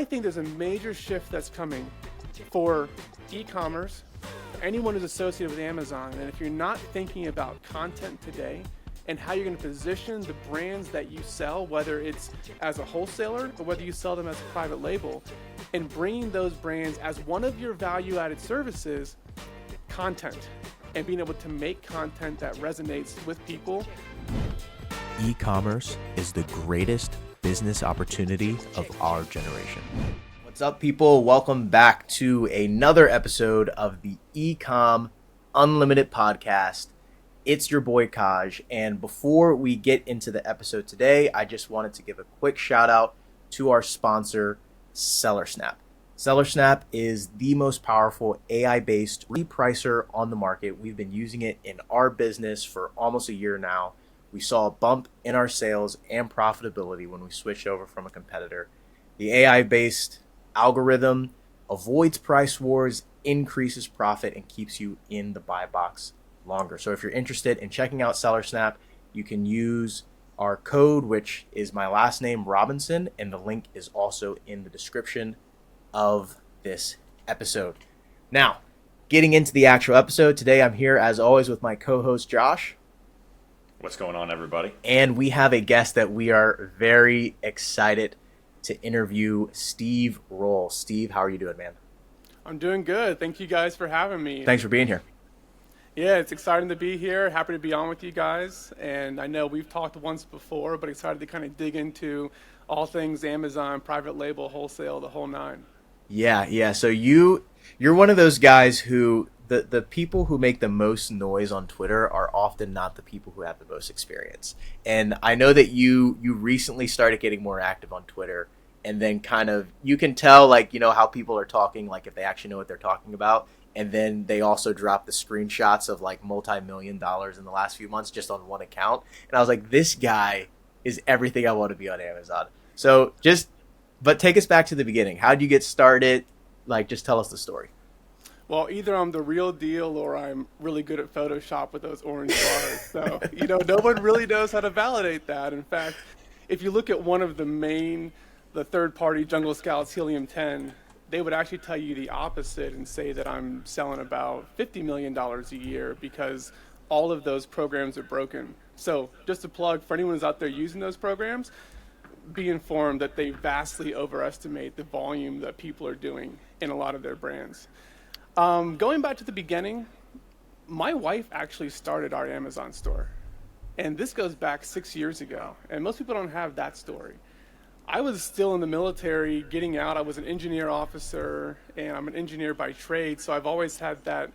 think there's a major shift that's coming for e-commerce, for anyone who's associated with Amazon. And if you're not thinking about content today and how you're going to position the brands that you sell, whether it's as a wholesaler or whether you sell them as a private label, and bringing those brands as one of your value-added services, content, and being able to make content that resonates with people. E-commerce is the greatest business opportunity of our generation. What's up, people? Welcome back to another episode of the Ecom Unlimited podcast. It's your boy Kaj, and before we get into the episode today, I just wanted to give a quick shout out to our sponsor, SellerSnap. SellerSnap is the most powerful AI-based repricer on the market. We've been using it in our business for almost a year now. We saw a bump in our sales and profitability when we switched over from a competitor. The AI-based algorithm avoids price wars, increases profit, and keeps you in the buy box longer. So if you're interested in checking out SellerSnap, you can use our code, which is my last name, Robinson, and the link is also in the description of this episode. Now, getting into the actual episode, today I'm here as always with my co-host Josh. What's going on, everybody? And we have a guest that we are very excited to interview, Steve Roll. Steve, how are you doing, man? I'm doing good. Thank you guys for having me. Thanks for being here. Yeah, it's exciting to be here. Happy to be on with you guys. And I know we've talked once before, but excited to kind of dig into all things Amazon, private label, wholesale, the whole nine. Yeah. So you're one of those guys who the people who make the most noise on Twitter are often not the people who have the most experience. And I know that you recently started getting more active on Twitter, and then kind of you can tell, like, you know, how people are talking, like if they actually know what they're talking about. And then they also dropped the screenshots of like multi-million dollars in the last few months just on one account. And I was like, this guy is everything I want to be on Amazon. So but take us back to the beginning. How did you get started? Like, just tell us the story. Well, either I'm the real deal or I'm really good at Photoshop with those orange bars. So, no one really knows how to validate that. In fact, if you look at one of the third-party Jungle Scouts Helium-10, they would actually tell you the opposite and say that I'm selling about $50 million a year because all of those programs are broken. So just a plug for anyone who's out there using those programs, be informed that they vastly overestimate the volume that people are doing in a lot of their brands. Going back to the beginning, my wife actually started our Amazon store. And this goes back 6 years ago. And most people don't have that story. I was still in the military getting out. I was an engineer officer, and I'm an engineer by trade. So I've always had that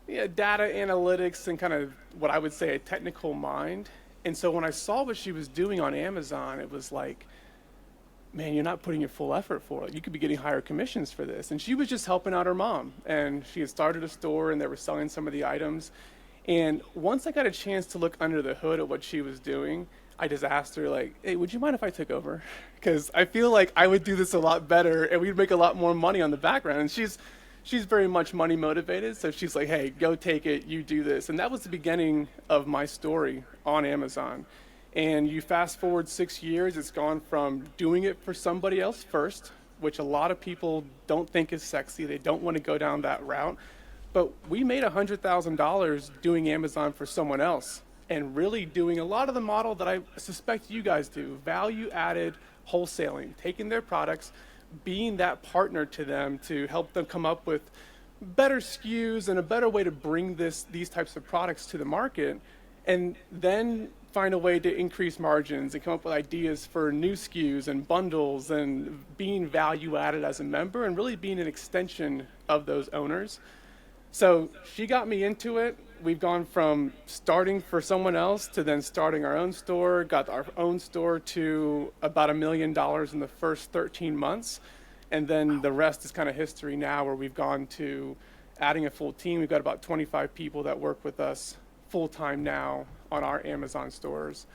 data analytics and kind of what I would say a technical mind. And so when I saw what she was doing on Amazon, it was like, man, you're not putting your full effort for it. You could be getting higher commissions for this. And she was just helping out her mom. And she had started a store, and they were selling some of the items. And once I got a chance to look under the hood at what she was doing, I just asked her, like, hey, would you mind if I took over? Because I feel like I would do this a lot better, and we'd make a lot more money on the background. And she's very much money motivated, so she's like, hey, go take it, you do this. And that was the beginning of my story on Amazon. And you fast forward 6 years, it's gone from doing it for somebody else first, which a lot of people don't think is sexy. They don't want to go down that route. But we made $100,000 doing Amazon for someone else and really doing a lot of the model that I suspect you guys do, value-added wholesaling, taking their products, being that partner to them to help them come up with better SKUs and a better way to bring these types of products to the market, and then find a way to increase margins and come up with ideas for new SKUs and bundles and being value-added as a member and really being an extension of those owners. So she got me into it. We've gone from starting for someone else to then starting our own store, got our own store to about $1 million in the first 13 months. And then the rest is kind of history now, where we've gone to adding a full team. We've got about 25 people that work with us full-time now on our Amazon stores.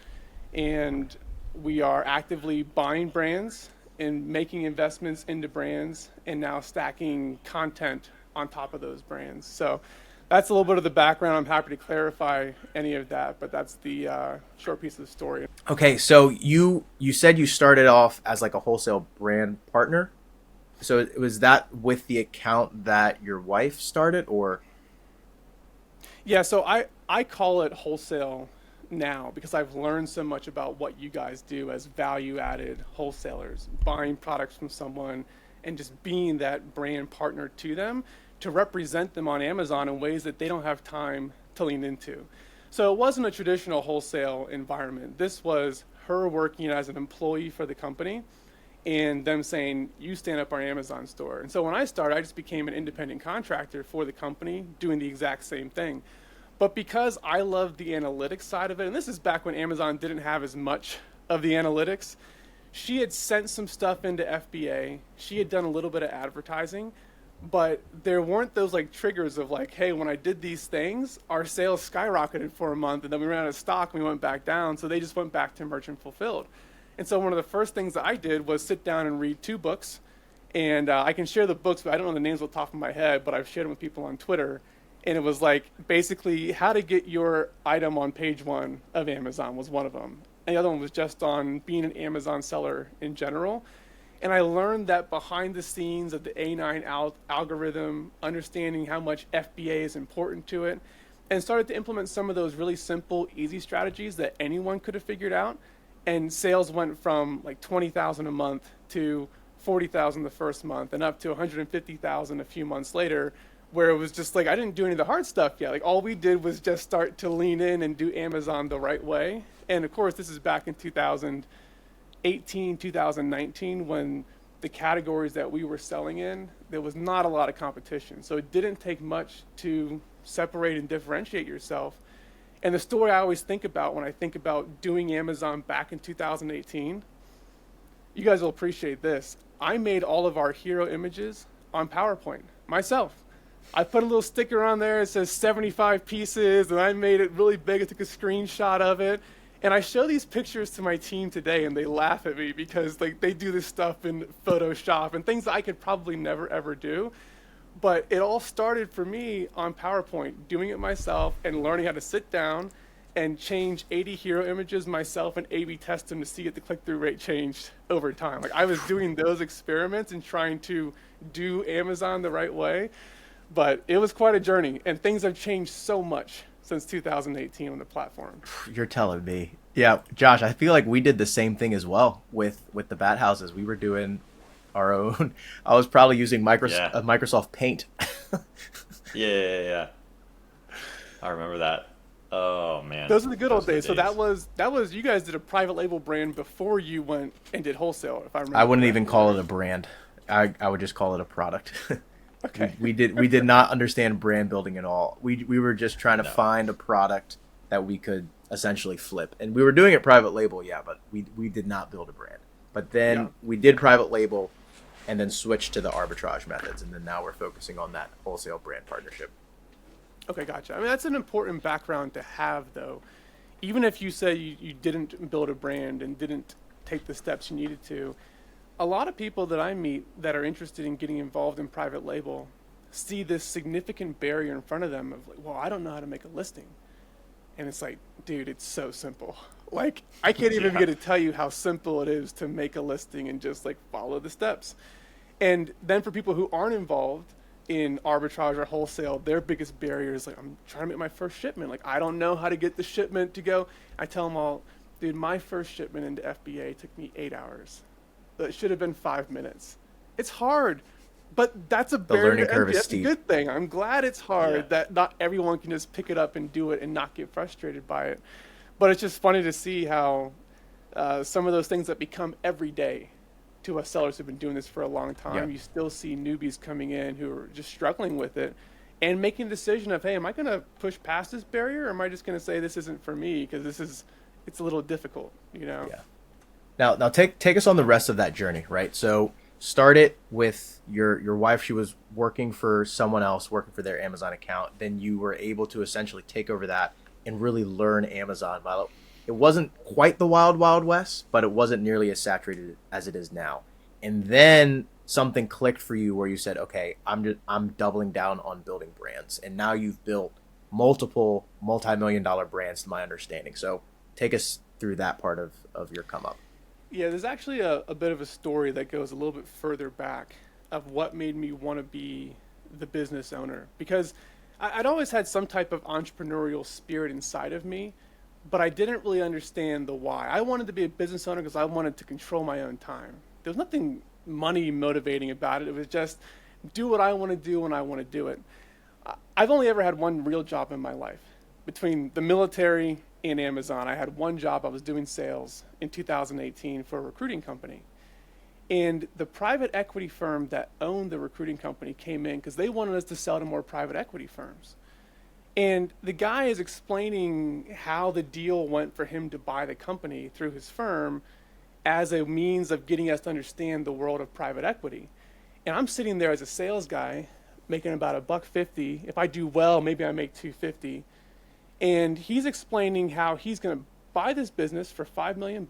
And we are actively buying brands and making investments into brands and now stacking content on top of those brands. So that's a little bit of the background. I'm happy to clarify any of that, but that's the short piece of the story. Okay, so you said you started off as like a wholesale brand partner? So was that with the account that your wife started, or? Yeah, so I call it wholesale now because I've learned so much about what you guys do as value added wholesalers, buying products from someone and just being that brand partner to them to represent them on Amazon in ways that they don't have time to lean into. So it wasn't a traditional wholesale environment. This was her working as an employee for the company and them saying, you stand up our Amazon store. And so when I started, I just became an independent contractor for the company doing the exact same thing. But because I love the analytics side of it, and this is back when Amazon didn't have as much of the analytics, she had sent some stuff into FBA. She had done a little bit of advertising, but there weren't those like triggers of like, hey, when I did these things, our sales skyrocketed for a month and then we ran out of stock and we went back down. So they just went back to merchant fulfilled. And so one of the first things that I did was sit down and read 2 books. And I can share the books, but I don't know the names off the top of my head, but I've shared them with people on Twitter. And it was like basically how to get your item on page 1 of Amazon was one of them. And the other one was just on being an Amazon seller in general. And I learned that behind the scenes of the A9 algorithm, understanding how much FBA is important to it, and started to implement some of those really simple, easy strategies that anyone could have figured out. And sales went from like 20,000 a month to 40,000 the first month and up to 150,000 a few months later, where it was just like I didn't do any of the hard stuff yet. Like all we did was just start to lean in and do Amazon the right way. And of course, this is back in 2018, 2019, when the categories that we were selling in, there was not a lot of competition. So it didn't take much to separate and differentiate yourself. And the story I always think about when I think about doing Amazon back in 2018, you guys will appreciate this. I made all of our hero images on PowerPoint myself. I put a little sticker on there that says 75 pieces, and I made it really big. I took a screenshot of it. And I show these pictures to my team today, and they laugh at me because like they do this stuff in Photoshop and things that I could probably never, ever do. But it all started for me on PowerPoint, doing it myself and learning how to sit down and change 80 hero images myself and A/B test them to see if the click-through rate changed over time. Like I was doing those experiments and trying to do Amazon the right way. But it was quite a journey, and things have changed so much since 2018 on the platform. You're telling me. Yeah, Josh, I feel like we did the same thing as well with the bat houses. We were doing our own. I was probably using Microsoft Paint. Yeah. I remember that. Oh man, those are the good old days. So days. that was you guys did a private label brand before you went and did wholesale, if I remember. I wouldn't even call it a brand. I would just call it a product. Okay. We did not understand brand building at all. We were just trying to find a product that we could essentially flip, and we were doing it private label, but we did not build a brand. But then we did private label, and then switched to the arbitrage methods, and then now we're focusing on that wholesale brand partnership. Okay, gotcha. I mean, that's an important background to have, though. Even if you say you didn't build a brand and didn't take the steps you needed to, a lot of people that I meet that are interested in getting involved in private label see this significant barrier in front of them of like, well, I don't know how to make a listing. And it's like, dude, it's so simple. Like, I can't even begin to tell you how simple it is to make a listing and just like follow the steps. And then for people who aren't involved in arbitrage or wholesale, their biggest barrier is like, I'm trying to make my first shipment. Like, I don't know how to get the shipment to go. I tell them all, dude, my first shipment into FBA took me 8 hours. It should have been 5 minutes. It's hard, but that's a barrier. The learning curve is steep. That's a good thing. I'm glad it's hard that not everyone can just pick it up and do it and not get frustrated by it. But it's just funny to see how some of those things that become every day to us sellers who've been doing this for a long time, you still see newbies coming in who are just struggling with it and making the decision of, hey, am I going to push past this barrier, or am I just going to say this isn't for me because it's a little difficult, you know? Yeah. Now take us on the rest of that journey, right? So start it with your wife. She was working for someone else, working for their Amazon account. Then you were able to essentially take over that and really learn Amazon. It wasn't quite the wild, wild west, but it wasn't nearly as saturated as it is now. And then something clicked for you where you said, okay, I'm doubling down on building brands. And now you've built multiple multi-million-dollar brands to my understanding. So take us through that part of your come up. Yeah, there's actually a bit of a story that goes a little bit further back. of what made me want to be the business owner, because I'd always had some type of entrepreneurial spirit inside of me, but I didn't really understand the why. I wanted to be a business owner because I wanted to control my own time. There was nothing money motivating about it. It was just do what I want to do when I want to do it. I've only ever had one real job in my life. Between the military and Amazon, I had one job. I was doing sales in 2018 for a recruiting company. And the private equity firm that owned the recruiting company came in because they wanted us to sell to more private equity firms. And the guy is explaining how the deal went for him to buy the company through his firm as a means of getting us to understand the world of private equity. And I'm sitting there as a sales guy making about $150. If I do well, maybe I make $250. And he's explaining how he's going to buy this business for $5 million.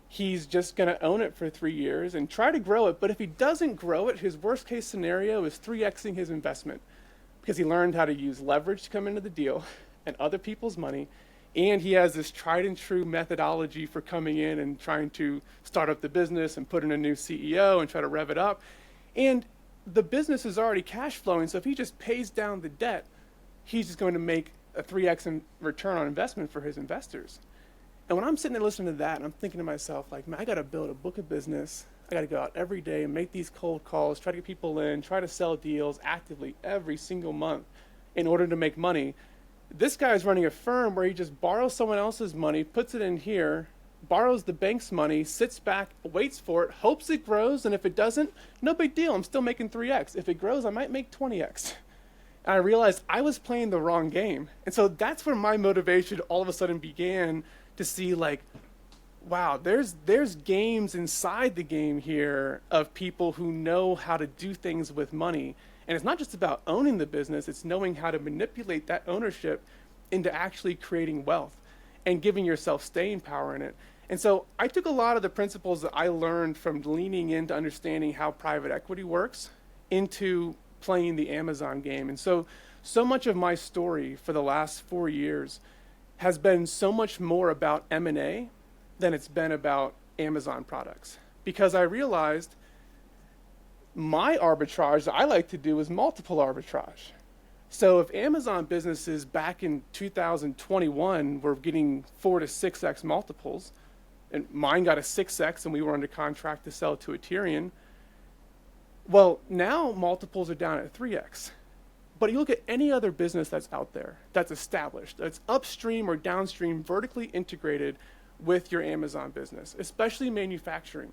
He's just going to own it for 3 years and try to grow it. But if he doesn't grow it, his worst case scenario is 3xing his investment, because he learned how to use leverage to come into the deal and other people's money. And he has this tried and true methodology for coming in and trying to start up the business and put in a new CEO and try to rev it up. And the business is already cash flowing. So if he just pays down the debt, he's just going to make a 3x in return on investment for his investors. And when I'm sitting there listening to that, I'm thinking to myself, like, man, I got to build a book of business. I got to go out every day and make these cold calls, try to get people in, try to sell deals actively every single month in order to make money. This guy's running a firm where he just borrows someone else's money, puts it in here, borrows the bank's money, sits back, waits for it, hopes it grows, and if it doesn't, no big deal. I'm still making 3x. If it grows, I might make 20x. And I realized I was playing the wrong game. And so that's where my motivation all of a sudden began to see, like, wow, there's games inside the game here of people who know how to do things with money. And it's not just about owning the business, it's knowing how to manipulate that ownership into actually creating wealth and giving yourself staying power in it. And so I took a lot of the principles that I learned from leaning into understanding how private equity works into playing the Amazon game. And so much of my story for the last 4 years has been so much more about M&A than it's been about Amazon products. Because I realized my arbitrage that I like to do is multiple arbitrage. So if Amazon businesses back in 2021 were getting 4 to 6x multiples, and mine got a 6x and we were under contract to sell to Ethereum, well, now multiples are down at 3x. But you look at any other business that's out there, that's established, that's upstream or downstream vertically integrated with your Amazon business, especially manufacturing.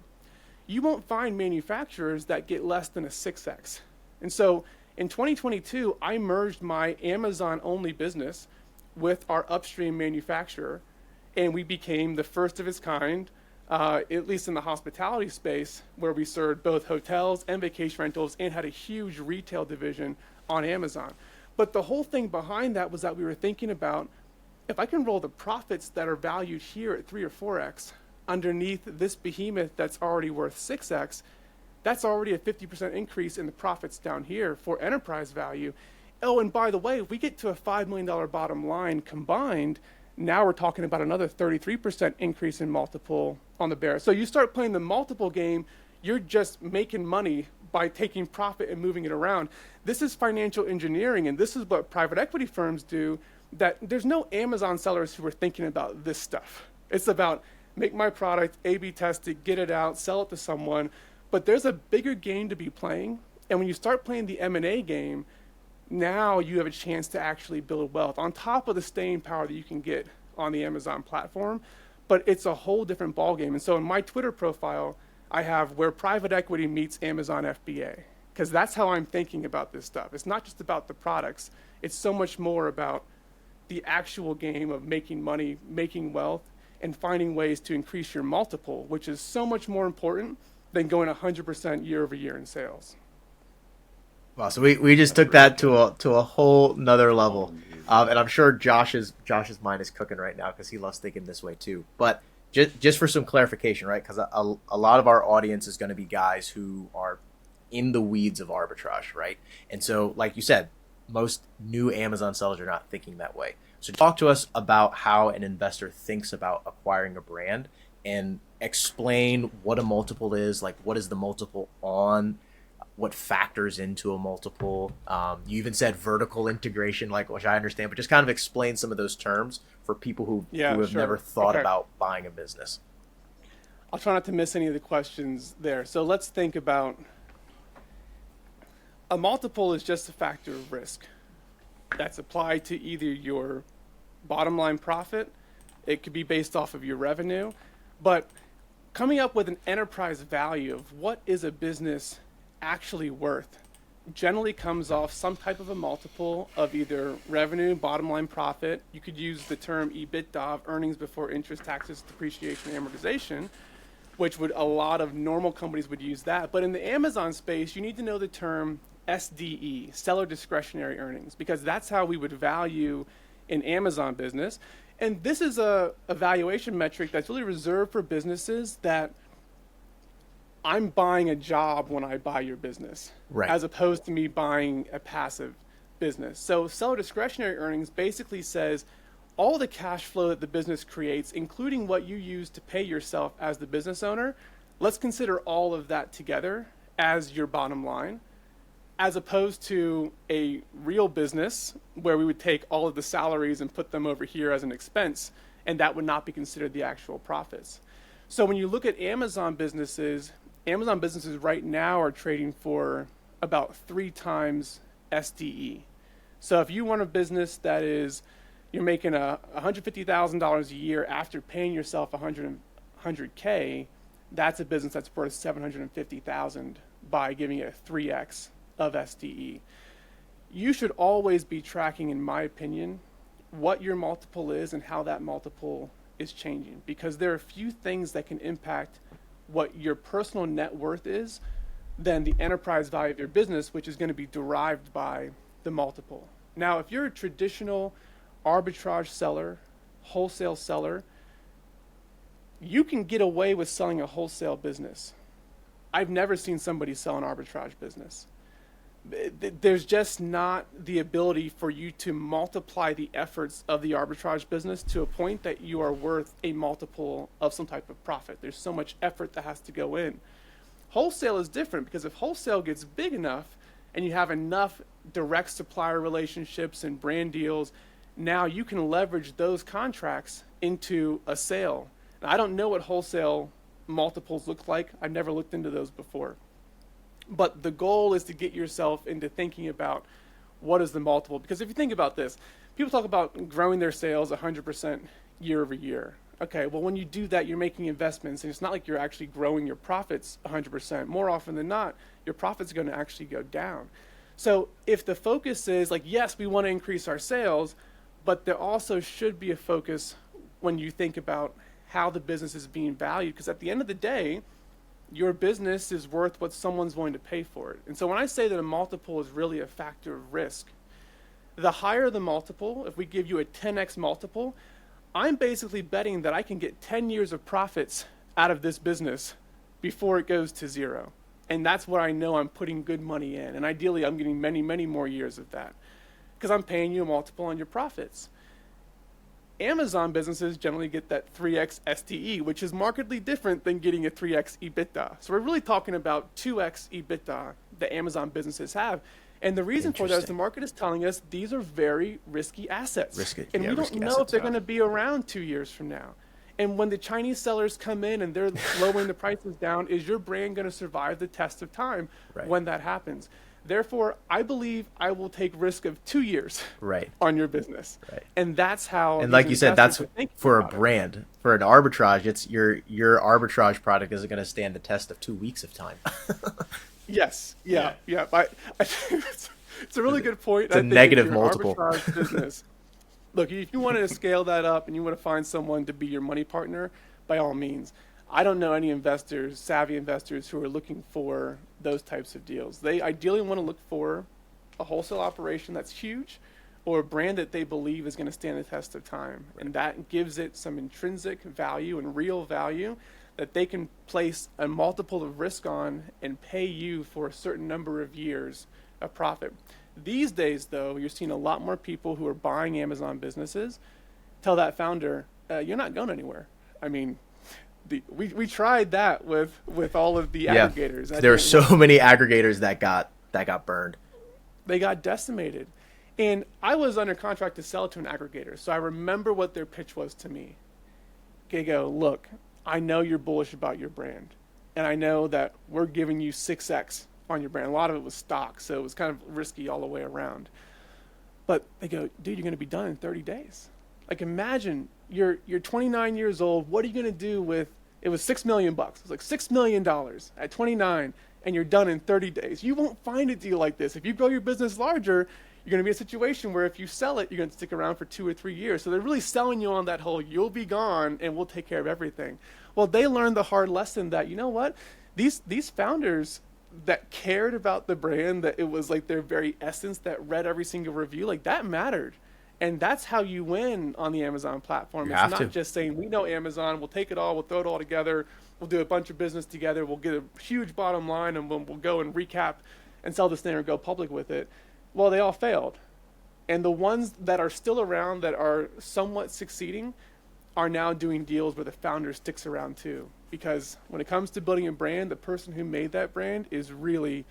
You won't find manufacturers that get less than a 6x. And so in 2022, I merged my Amazon-only business with our upstream manufacturer, and we became the first of its kind, at least in the hospitality space, where we served both hotels and vacation rentals and had a huge retail division on Amazon. But the whole thing behind that was that we were thinking about, if I can roll the profits that are valued here at 3 or 4x underneath this behemoth that's already worth 6x, that's already a 50% increase in the profits down here for enterprise value. Oh, and by the way, if we get to a $5 million bottom line combined, now we're talking about another 33% increase in multiple on the bear. So you start playing the multiple game, you're just making money by taking profit and moving it around. This is financial engineering, and this is what private equity firms do. That there's no Amazon sellers who are thinking about this stuff. It's about make my product, A/B test it, get it out, sell it to someone. But there's a bigger game to be playing. And when you start playing the M&A game, now you have a chance to actually build wealth on top of the staying power that you can get on the Amazon platform. But it's a whole different ballgame. And so in my Twitter profile, I have where private equity meets Amazon FBA, because that's how I'm thinking about this stuff. It's not just about the products. It's so much more about the actual game of making money, making wealth, and finding ways to increase your multiple, which is so much more important than going 100% year over year in sales. Wow, so we just took that to a whole nother level, and I'm sure Josh's mind is cooking right now because he loves thinking this way too. But just for some clarification, right? Because a lot of our audience is going to be guys who are in the weeds of arbitrage, right? And so, like you said, most new Amazon sellers are not thinking that way. So talk to us about how an investor thinks about acquiring a brand and explain what a multiple is, like what is the multiple on what factors into a multiple. You even said vertical integration, like, which I understand, but just kind of explain some of those terms for people who have never thought about buying a business. I'll try not to miss any of the questions there. So let's think about a multiple is just a factor of risk that's applied to either your bottom line profit, it could be based off of your revenue, but coming up with an enterprise value of what is a business actually worth generally comes off some type of a multiple of either revenue, bottom line profit. You could use the term EBITDA, of earnings before interest, taxes, depreciation, and amortization, which would a lot of normal companies would use that. But in the Amazon space, you need to know the term SDE, seller discretionary earnings, because that's how we would value an Amazon business. And this is a valuation metric that's really reserved for businesses that I'm buying a job when I buy your business, as opposed to me buying a passive business. So seller discretionary earnings basically says all the cash flow that the business creates, including what you use to pay yourself as the business owner, let's consider all of that together as your bottom line, as opposed to a real business where we would take all of the salaries and put them over here as an expense, and that would not be considered the actual profits. So when you look at Amazon businesses right now are trading for about 3 times SDE. So if you want a business that is, you're making $150,000 a year after paying yourself $100K, that's a business that's worth $750,000 by giving it a 3x of SDE. You should always be tracking, in my opinion, what your multiple is and how that multiple is changing, because there are a few things that can impact what your personal net worth is than the enterprise value of your business, which is going to be derived by the multiple. Now, if you're a traditional arbitrage seller, wholesale seller, you can get away with selling a wholesale business. I've never seen somebody sell an arbitrage business. There's just not the ability for you to multiply the efforts of the arbitrage business to a point that you are worth a multiple of some type of profit. There's so much effort that has to go in. Wholesale is different, because if wholesale gets big enough and you have enough direct supplier relationships and brand deals, now you can leverage those contracts into a sale. Now, I don't know what wholesale multiples look like. I've never looked into those before. But the goal is to get yourself into thinking about what is the multiple. Because if you think about this, people talk about growing their sales 100% year over year. Okay, well, when you do that, you're making investments, and it's not like you're actually growing your profits 100%. More often than not, your profits are going to actually go down. So if the focus is like, yes, we want to increase our sales, but there also should be a focus when you think about how the business is being valued. Because at the end of the day, your business is worth what someone's willing to pay for it. And so when I say that a multiple is really a factor of risk, the higher the multiple, if we give you a 10x multiple, I'm basically betting that I can get 10 years of profits out of this business before it goes to zero. And that's where I know I'm putting good money in. And ideally, I'm getting many, many more years of that, because I'm paying you a multiple on your profits. Amazon businesses generally get that 3x STE, which is markedly different than getting a 3x EBITDA. So we're really talking about 2x EBITDA that Amazon businesses have. And the reason for that is the market is telling us these are very risky assets. And we don't know if they're going to be around 2 years from now. And when the Chinese sellers come in and they're lowering the prices down, is your brand going to survive the test of time when that happens? Therefore, I believe I will take risk of 2 years on your business. And that's how. And like you said, that's for a brand. For an arbitrage, it's your arbitrage product isn't going to stand the test of 2 weeks of time. Yes. Yeah. It's a really good point. It's a negative multiple. Arbitrage business. Look, if you wanted to scale that up and you want to find someone to be your money partner, by all means. I don't know any investors, savvy investors, who are looking for those types of deals. They ideally want to look for a wholesale operation that's huge, or a brand that they believe is going to stand the test of time. And that gives it some intrinsic value and real value that they can place a multiple of risk on and pay you for a certain number of years of profit. These days, though, you're seeing a lot more people who are buying Amazon businesses tell that founder, you're not going anywhere. I mean, We tried that with all of the aggregators. There are so many aggregators that got burned. They got decimated. And I was under contract to sell to an aggregator, so I remember what their pitch was to me. They go, look, I know you're bullish about your brand, and I know that we're giving you 6x on your brand. A lot of it was stock, so it was kind of risky all the way around. But they go, dude, you're going to be done in 30 days. Like, imagine you're 29 years old. What are you going to do with, it was $6 million. It was like $6 million at 29, and you're done in 30 days. You won't find a deal like this. If you grow your business larger, you're going to be in a situation where if you sell it, you're going to stick around for 2 or 3 years. So they're really selling you on that whole, you'll be gone and we'll take care of everything. Well, they learned the hard lesson that, you know what, these founders that cared about the brand, that it was like their very essence, that read every single review, like that mattered. And that's how you win on the Amazon platform. It's not just saying, we know Amazon, we'll take it all, we'll throw it all together, we'll do a bunch of business together, we'll get a huge bottom line, and we'll go and recap and sell this thing or go public with it. Well, they all failed. And the ones that are still around that are somewhat succeeding are now doing deals where the founder sticks around too. Because when it comes to building a brand, the person who made that brand is really,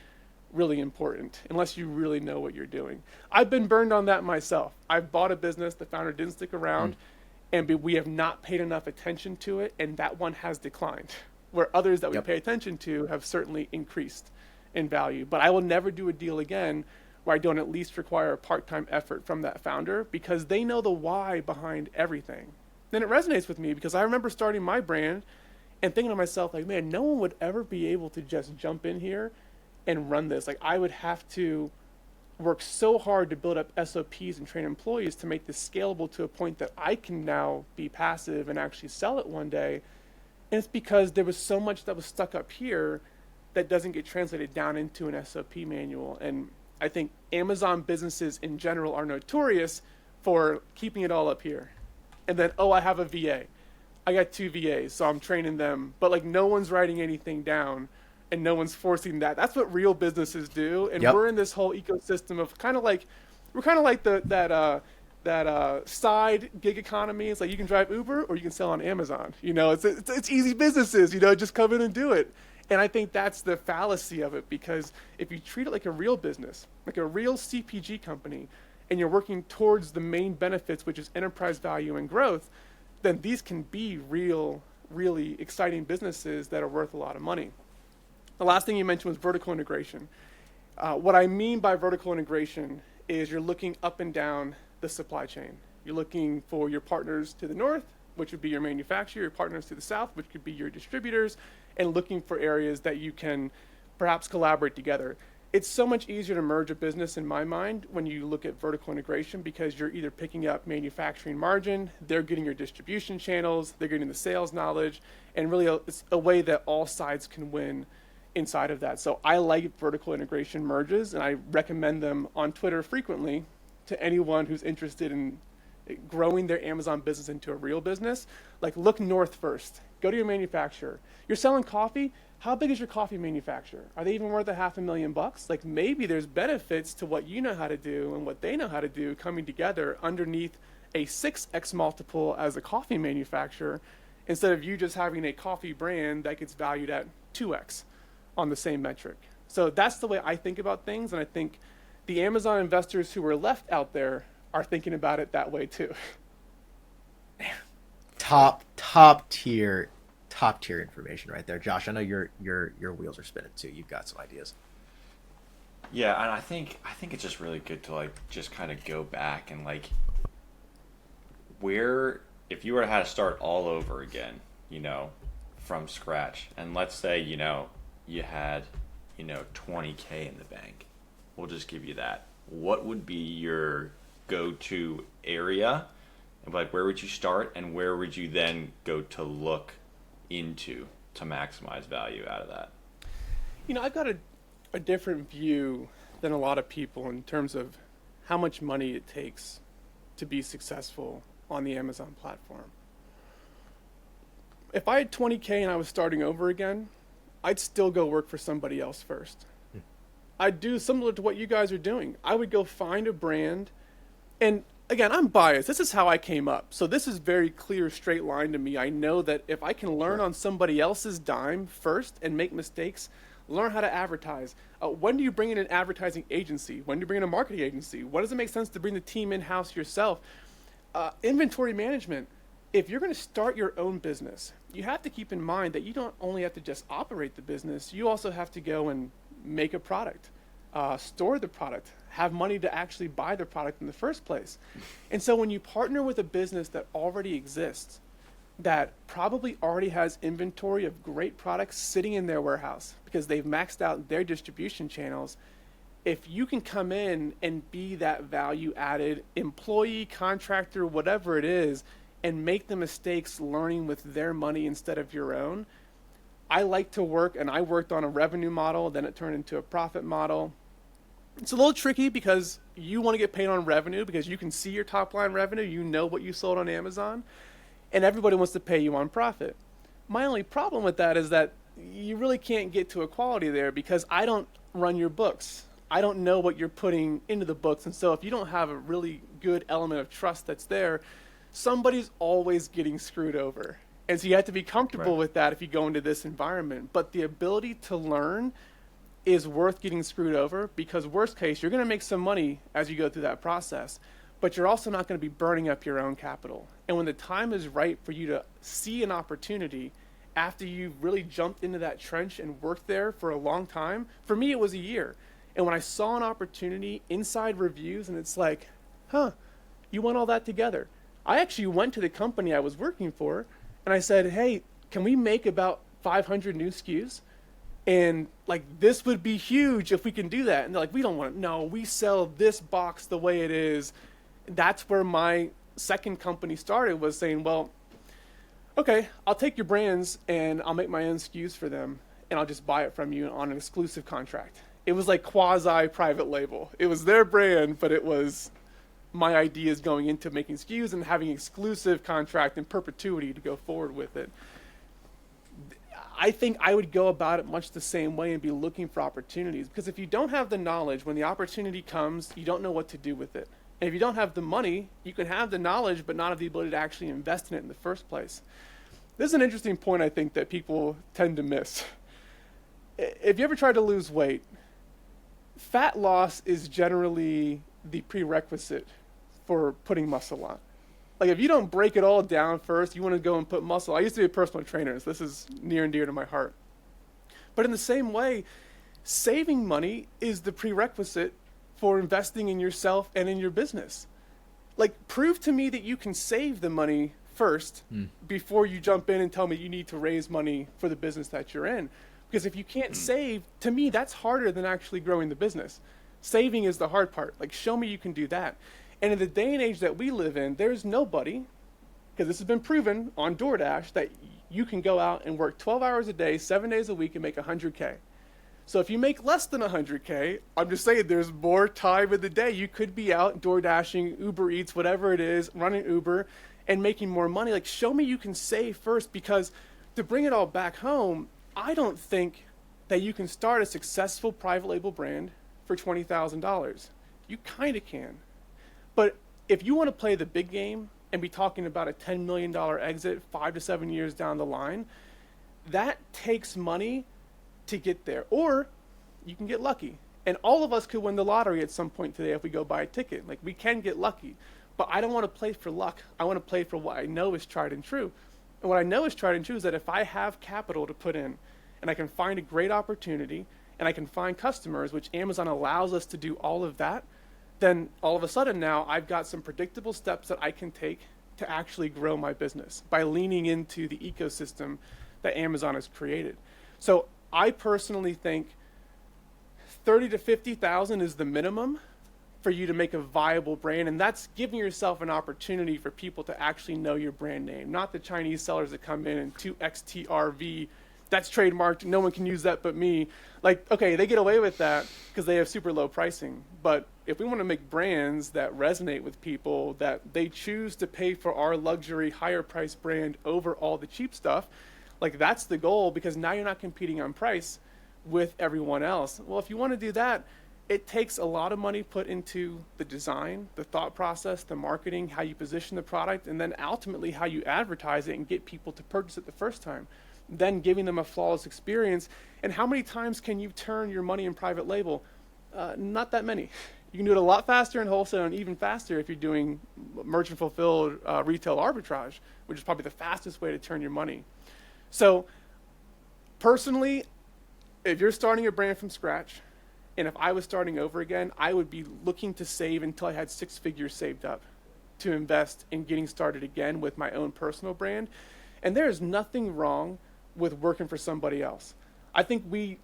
really important, unless you really know what you're doing. I've been burned on that myself. I've bought a business, the founder didn't stick around, and we have not paid enough attention to it, and that one has declined. Where others that we pay attention to have certainly increased in value. But I will never do a deal again where I don't at least require a part-time effort from that founder, because they know the why behind everything. Then it resonates with me, because I remember starting my brand and thinking to myself, like, man, no one would ever be able to just jump in here and run this. Like, I would have to work so hard to build up SOPs and train employees to make this scalable to a point that I can now be passive and actually sell it one day. And it's because there was so much that was stuck up here that doesn't get translated down into an SOP manual. And I think Amazon businesses in general are notorious for keeping it all up here. And then, oh, I have a VA. I got 2 VAs, so I'm training them. But like, no one's writing anything down and no one's forcing that. That's what real businesses do. And we're in this whole ecosystem of we're kind of like that side gig economy. It's like you can drive Uber or you can sell on Amazon. You know, it's easy businesses, you know, just come in and do it. And I think that's the fallacy of it, because if you treat it like a real business, like a real CPG company, and you're working towards the main benefits, which is enterprise value and growth, then these can be really exciting businesses that are worth a lot of money. The last thing you mentioned was vertical integration. What I mean by vertical integration is you're looking up and down the supply chain. You're looking for your partners to the north, which would be your manufacturer, your partners to the south, which could be your distributors, and looking for areas that you can perhaps collaborate together. It's so much easier to merge a business in my mind when you look at vertical integration, because you're either picking up manufacturing margin, they're getting your distribution channels, they're getting the sales knowledge, and really it's a way that all sides can win inside of that. So I like vertical integration merges, and I recommend them on Twitter frequently to anyone who's interested in growing their Amazon business into a real business. Like, look north first. Go to your manufacturer. You're selling coffee. How big is your coffee manufacturer? Are they even worth $500,000? Like, maybe there's benefits to what you know how to do and what they know how to do coming together underneath a 6x multiple as a coffee manufacturer, instead of you just having a coffee brand that gets valued at 2x on the same metric. So that's the way I think about things, and I think the Amazon investors who were left out there are thinking about it that way too. Top tier information right there, Josh. I know your wheels are spinning too. You've got some ideas. Yeah, and I think it's just really good to like just kind of go back and like, where if you were to have to start all over again, you know, from scratch, and let's say, you know, you had, you know, 20K in the bank. We'll just give you that. What would be your go-to area? And like, where would you start, and where would you then go to look into to maximize value out of that? You know, I've got a different view than a lot of people in terms of how much money it takes to be successful on the Amazon platform. If I had 20K and I was starting over again, I'd still go work for somebody else first. I'd do similar to what you guys are doing. I would go find a brand, and again, I'm biased. This is how I came up. So this is very clear, straight line to me. I know that if I can learn on somebody else's dime first and make mistakes, learn how to advertise. When do you bring in an advertising agency? When do you bring in a marketing agency? When does it make sense to bring the team in-house yourself? Inventory management. If you're going to start your own business, you have to keep in mind that you don't only have to just operate the business, you also have to go and make a product, store the product, have money to actually buy the product in the first place. And so when you partner with a business that already exists, that probably already has inventory of great products sitting in their warehouse because they've maxed out their distribution channels, if you can come in and be that value added employee, contractor, whatever it is, and make the mistakes learning with their money instead of your own. I like to work, and I worked on a revenue model, then it turned into a profit model. It's a little tricky because you want to get paid on revenue because you can see your top line revenue, you know what you sold on Amazon, and everybody wants to pay you on profit. My only problem with that is that you really can't get to equality there because I don't run your books. I don't know what you're putting into the books, and so if you don't have a really good element of trust that's there, somebody's always getting screwed over. And so you have to be comfortable with that if you go into this environment. But the ability to learn is worth getting screwed over because worst case, you're going to make some money as you go through that process, but you're also not going to be burning up your own capital. And when the time is right for you to see an opportunity after you've really jumped into that trench and worked there for a long time, for me, it was a year. And when I saw an opportunity inside reviews and it's like, you want all that together. I actually went to the company I was working for and I said, hey, can we make about 500 new SKUs? And like, this would be huge if we can do that. And they're like, we don't want it. No, we sell this box the way it is. That's where my second company started, was saying, well, okay, I'll take your brands and I'll make my own SKUs for them and I'll just buy it from you on an exclusive contract. It was like quasi private label. It was their brand, but it was my ideas going into making SKUs and having exclusive contract in perpetuity to go forward with it. I think I would go about it much the same way and be looking for opportunities, because if you don't have the knowledge, when the opportunity comes, you don't know what to do with it. And if you don't have the money, you can have the knowledge but not have the ability to actually invest in it in the first place. This is an interesting point I think that people tend to miss. If you ever try to lose weight, fat loss is generally the prerequisite for putting muscle on. Like, if you don't break it all down first, you want to go and put muscle. I used to be a personal trainer, so this is near and dear to my heart. But in the same way, saving money is the prerequisite for investing in yourself and in your business. Like, prove to me that you can save the money first before you jump in and tell me you need to raise money for the business that you're in. Because if you can't save, to me, that's harder than actually growing the business. Saving is the hard part. Like, show me you can do that. And in the day and age that we live in, there's nobody, because this has been proven on DoorDash, that you can go out and work 12 hours a day, 7 days a week, and make 100K. So if you make less than 100K, I'm just saying there's more time in the day. You could be out DoorDashing, Uber Eats, whatever it is, running Uber, and making more money. Like, show me you can save first, because to bring it all back home, I don't think that you can start a successful private label brand for $20,000. You kind of can. But if you want to play the big game and be talking about a $10 million exit 5 to 7 years down the line, that takes money to get there. Or you can get lucky. And all of us could win the lottery at some point today if we go buy a ticket. Like, we can get lucky. But I don't want to play for luck. I want to play for what I know is tried and true. And what I know is tried and true is that if I have capital to put in and I can find a great opportunity and I can find customers, which Amazon allows us to do all of that, then all of a sudden now I've got some predictable steps that I can take to actually grow my business by leaning into the ecosystem that Amazon has created. So I personally think 30 to 50,000 is the minimum for you to make a viable brand, and that's giving yourself an opportunity for people to actually know your brand name, not the Chinese sellers that come in and 2XTRV, that's trademarked, no one can use that but me. Like, okay, they get away with that because they have super low pricing. But if we want to make brands that resonate with people, that they choose to pay for our luxury higher price brand over all the cheap stuff, like, that's the goal, because now you're not competing on price with everyone else. Well, if you want to do that it takes a lot of money put into the design, the thought process, the marketing, how you position the product, and then ultimately how you advertise it and get people to purchase it the first time. Then giving them a flawless experience. And how many times can you turn your money in private label? Not that many. You can do it a lot faster in wholesale, and even faster if you're doing merchant fulfilled retail arbitrage, which is probably the fastest way to turn your money. So personally, if you're starting a brand from scratch, and if I was starting over again, I would be looking to save until I had 6 figures saved up to invest in getting started again with my own personal brand. And there is nothing wrong with working for somebody else. I think we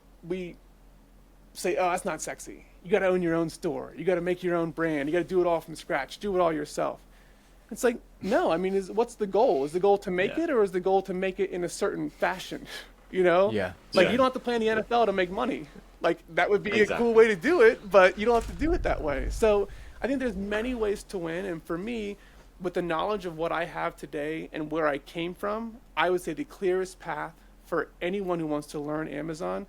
say, oh, that's not sexy. You got to own your own store. You got to make your own brand. You got to do it all from scratch. Do it all yourself. It's like, no, I mean, what's the goal? Is the goal to make it, or is the goal to make it in a certain fashion? You know? Yeah. Like, you don't have to play in the NFL to make money. Like, that would be a cool way to do it, but you don't have to do it that way. So I think there's many ways to win. And for me, with the knowledge of what I have today and where I came from, I would say the clearest path for anyone who wants to learn Amazon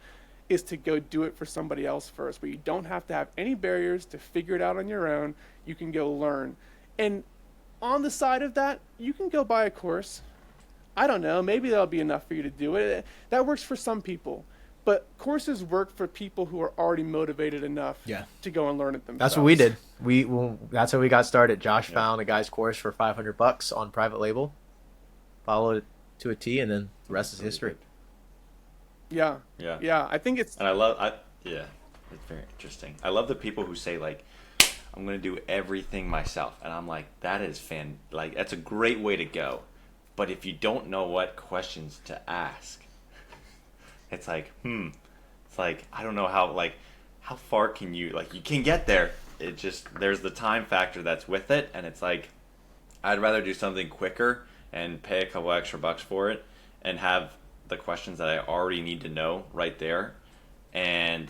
is to go do it for somebody else first, where you don't have to have any barriers to figure it out on your own. You can go learn. And on the side of that, you can go buy a course. I don't know, maybe that'll be enough for you to do it. That works for some people. But courses work for people who are already motivated enough to go and learn it themselves. That's what we did. That's how we got started. Josh found a guy's course for $500 on private label, followed it to a T, and then the rest is history. Yeah. I think it's. And it's very interesting. I love the people who say, like, I'm going to do everything myself. And I'm like, that's a great way to go. But if you don't know what questions to ask, it's like, it's like, I don't know how far can you can get there. It just, there's the time factor that's with it. And it's like, I'd rather do something quicker and pay a couple extra bucks for it and have the questions that I already need to know right there. And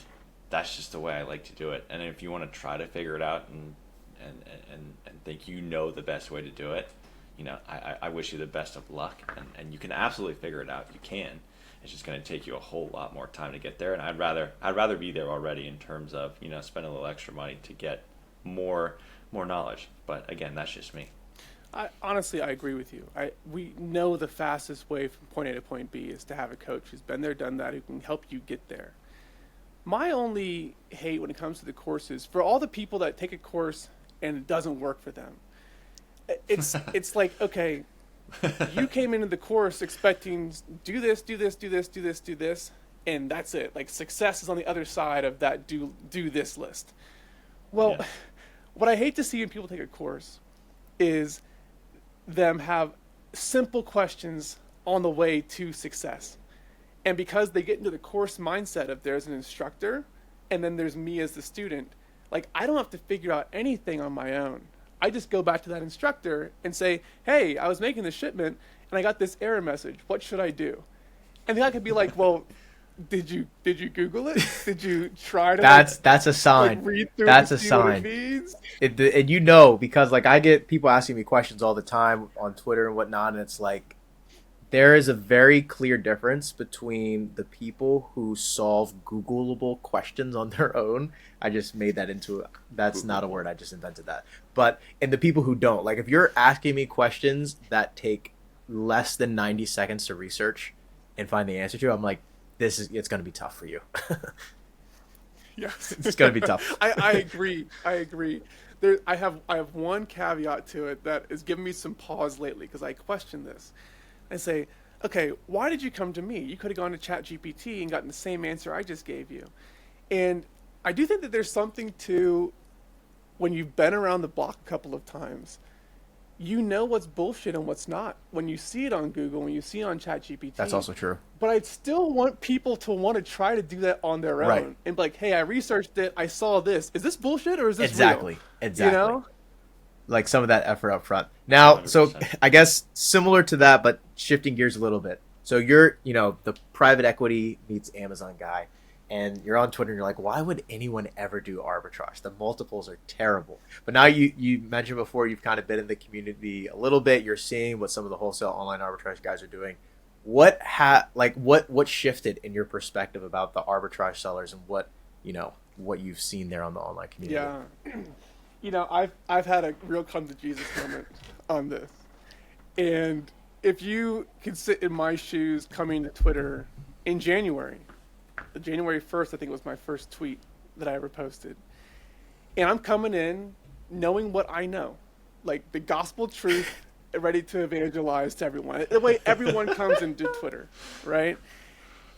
that's just the way I like to do it. And if you want to try to figure it out and think you know the best way to do it, I wish you the best of luck, and you can absolutely figure it out. You can. It's just going to take you a whole lot more time to get there, and I'd rather be there already in terms of spend a little extra money to get more knowledge. But again, that's just me. Honestly, I agree with you. We know the fastest way from point A to point B is to have a coach who's been there, done that, who can help you get there. My only hate when it comes to the courses, for all the people that take a course and it doesn't work for them, it's like, okay, you came into the course expecting do this, and that's it. Like, success is on the other side of that do this list. Well, what I hate to see when people take a course is them have simple questions on the way to success. And because they get into the course mindset of there's an instructor and then there's me as the student, like, I don't have to figure out anything on my own. I just go back to that instructor and say, hey, I was making this shipment and I got this error message. What should I do? And the guy could be like, well, did you Google it? Did you try to that's a sign. Read through that's it a to see what sign. it means? And because like I get people asking me questions all the time on Twitter and whatnot, and it's like there is a very clear difference between the people who solve Googleable questions on their own. I just made that that's not a word, I just invented that. But and the people who don't. Like, if you're asking me questions that take less than 90 seconds to research and find the answer to, I'm like, it's going to be tough for you. Yes. It's going to be tough. I agree. I have one caveat to it that is giving me some pause lately, because I question this. I say, okay, why did you come to me? You could have gone to ChatGPT and gotten the same answer I just gave you. And I do think that there's something to when you've been around the block a couple of times, you know what's bullshit and what's not when you see it on Google, when you see it on ChatGPT. That's also true. But I'd still want people to want to try to do that on their own and be like, hey, I researched it. I saw this. Is this bullshit or is this real? Exactly. You know? Like some of that effort up front. Now, 100%. So I guess similar to that, but shifting gears a little bit. So you're, the private equity meets Amazon guy, and you're on Twitter and you're like, why would anyone ever do arbitrage? The multiples are terrible. But now you mentioned before you've kind of been in the community a little bit. You're seeing what some of the wholesale online arbitrage guys are doing. What shifted in your perspective about the arbitrage sellers and what what you've seen there on the online community. Yeah. I've had a real come to Jesus moment on this. And if you could sit in my shoes coming to Twitter in January 1st, I think was my first tweet that I ever posted. And I'm coming in knowing what I know, like the gospel truth, ready to evangelize to everyone. The way everyone comes into Twitter, right?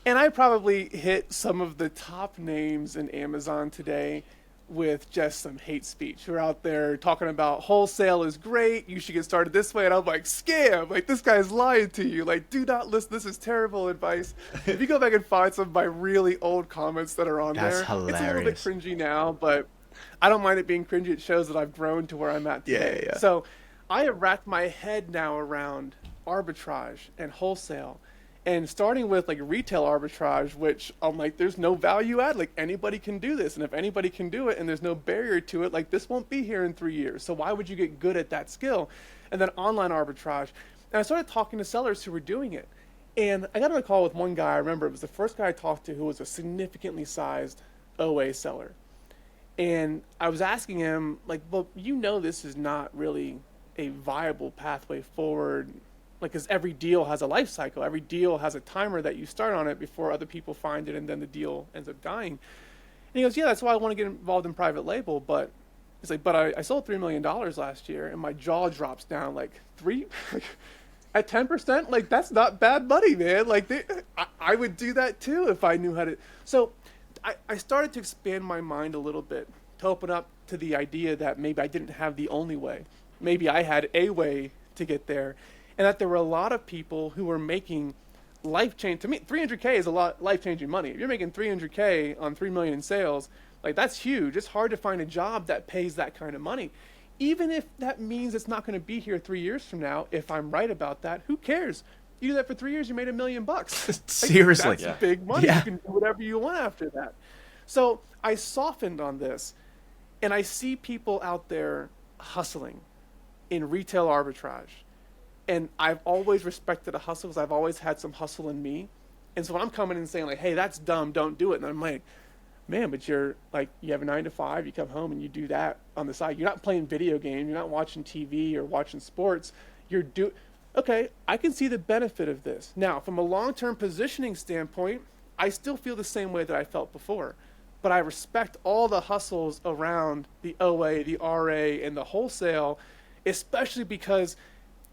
And I probably hit some of the top names in Amazon today with just some hate speech who are out there talking about wholesale is great, you should get started this way. And I'm like, scam, like this guy's lying to you. Like, do not listen, this is terrible advice. If you go back and find some of my really old comments that are on That's there, hilarious. It's a little bit cringy now, but I don't mind it being cringy. It shows that I've grown to where I'm at today. Yeah. So I have wrapped my head now around arbitrage and wholesale. And starting with like retail arbitrage, which I'm like, there's no value add. Like anybody can do this. And if anybody can do it and there's no barrier to it, like this won't be here in 3 years. So why would you get good at that skill? And then online arbitrage. And I started talking to sellers who were doing it. And I got on a call with one guy. I remember it was the first guy I talked to who was a significantly sized OA seller. And I was asking him, like, well, this is not really a viable pathway forward. Like, because every deal has a life cycle. Every deal has a timer that you start on it before other people find it, and then the deal ends up dying. And he goes, yeah, that's why I want to get involved in private label. But he's like, but I sold $3 million last year, and my jaw drops down, like, at 10%? Like, that's not bad money, man. Like, I would do that, too, if I knew how to. So I started to expand my mind a little bit to open up to the idea that maybe I didn't have the only way. Maybe I had a way to get there. And that there were a lot of people who were making to me, 300K is a lot life-changing money. If you're making 300K on 3 million in sales, like that's huge. It's hard to find a job that pays that kind of money. Even if that means it's not going to be here 3 years from now, if I'm right about that, who cares? You do that for 3 years, you made $1 million. Seriously. That's big money. Yeah. You can do whatever you want after that. So I softened on this, and I see people out there hustling in retail arbitrage. And I've always respected a hustle because I've always had some hustle in me. And so when I'm coming in and saying like, hey, that's dumb, don't do it. And I'm like, man, but you're like, you have a 9 to 5, you come home and you do that on the side. You're not playing video games. You're not watching TV or watching sports. Okay, I can see the benefit of this. Now, from a long-term positioning standpoint, I still feel the same way that I felt before. But I respect all the hustles around the OA, the RA, and the wholesale, especially because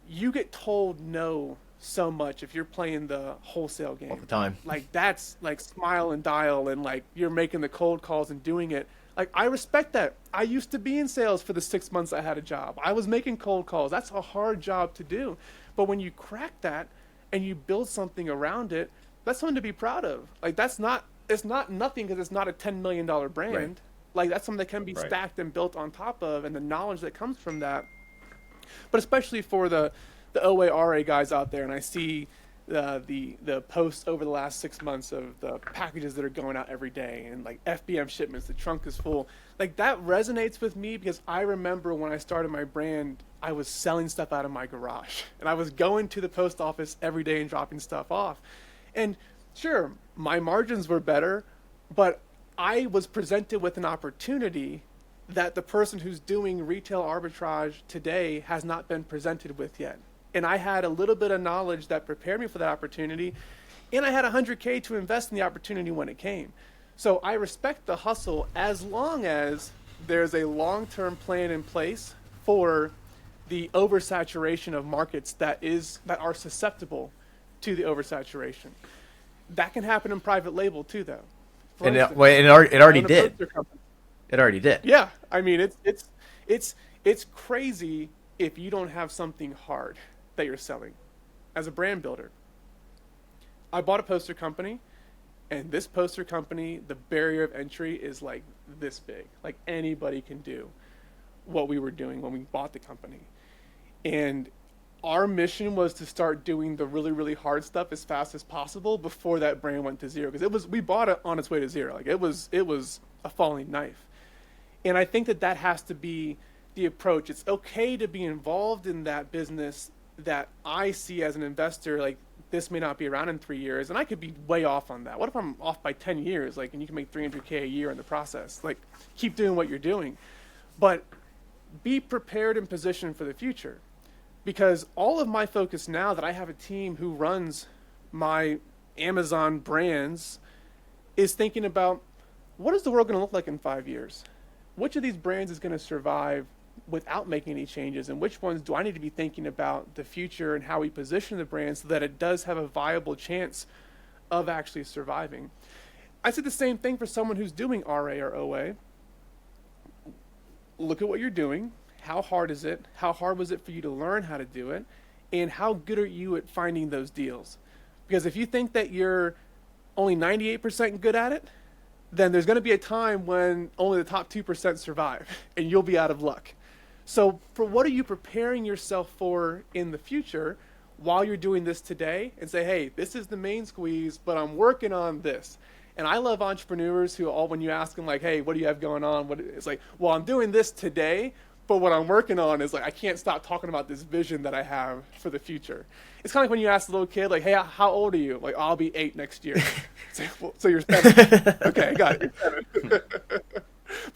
you get told no so much if you're playing the wholesale game. All the time. Like that's like smile and dial and like you're making the cold calls and doing it. Like I respect that. I used to be in sales for the 6 months I had a job. I was making cold calls. That's a hard job to do. But when you crack that and you build something around it, that's something to be proud of. Like it's not nothing because it's not a $10 million brand. Right. Like that's something that can be stacked and built on top of, and the knowledge that comes from that. But especially for the OA RA guys out there, and I see the posts over the last 6 months of the packages that are going out every day and like FBM shipments, the trunk is full. Like that resonates with me because I remember when I started my brand, I was selling stuff out of my garage and I was going to the post office every day and dropping stuff off. And sure, my margins were better, but I was presented with an opportunity that the person who's doing retail arbitrage today has not been presented with yet. And I had a little bit of knowledge that prepared me for that opportunity, and I had $100K to invest in the opportunity when it came. So I respect the hustle as long as there's a long-term plan in place for the oversaturation of markets that are susceptible to the oversaturation. That can happen in private label too, though. And it already did. It already did. Yeah, I mean it's crazy if you don't have something hard that you're selling. As a brand builder, I bought a poster company, and this poster company, the barrier of entry is like this big. Like anybody can do what we were doing when we bought the company, and our mission was to start doing the really, really hard stuff as fast as possible before that brand went to zero. Because we bought it on its way to zero. Like it was a falling knife. And I think that has to be the approach. It's okay to be involved in that business that I see as an investor, like this may not be around in 3 years, and I could be way off on that. What if I'm off by 10 years? Like, and you can make 300K a year in the process. Like, keep doing what you're doing, but be prepared and positioned for the future. Because all of my focus now that I have a team who runs my Amazon brands is thinking about, what is the world going to look like in 5 years? Which of these brands is going to survive without making any changes, and which ones do I need to be thinking about the future and how we position the brand so that it does have a viable chance of actually surviving? I said the same thing for someone who's doing RA or OA. Look at what you're doing. How hard is it? How hard was it for you to learn how to do it? And how good are you at finding those deals? Because if you think that you're only 98% good at it, then there's going to be a time when only the top 2% survive, and you'll be out of luck. So for what are you preparing yourself for in the future while you're doing this today, and say, hey, this is the main squeeze, but I'm working on this. And I love entrepreneurs who all, when you ask them like, hey, what do you have going on? It's like, well, I'm doing this today, but what I'm working on is like, I can't stop talking about this vision that I have for the future. It's kind of like when you ask a little kid, like, hey, how old are you? Like, I'll be 8 next year. So you're 7. Okay, got it. You're 7.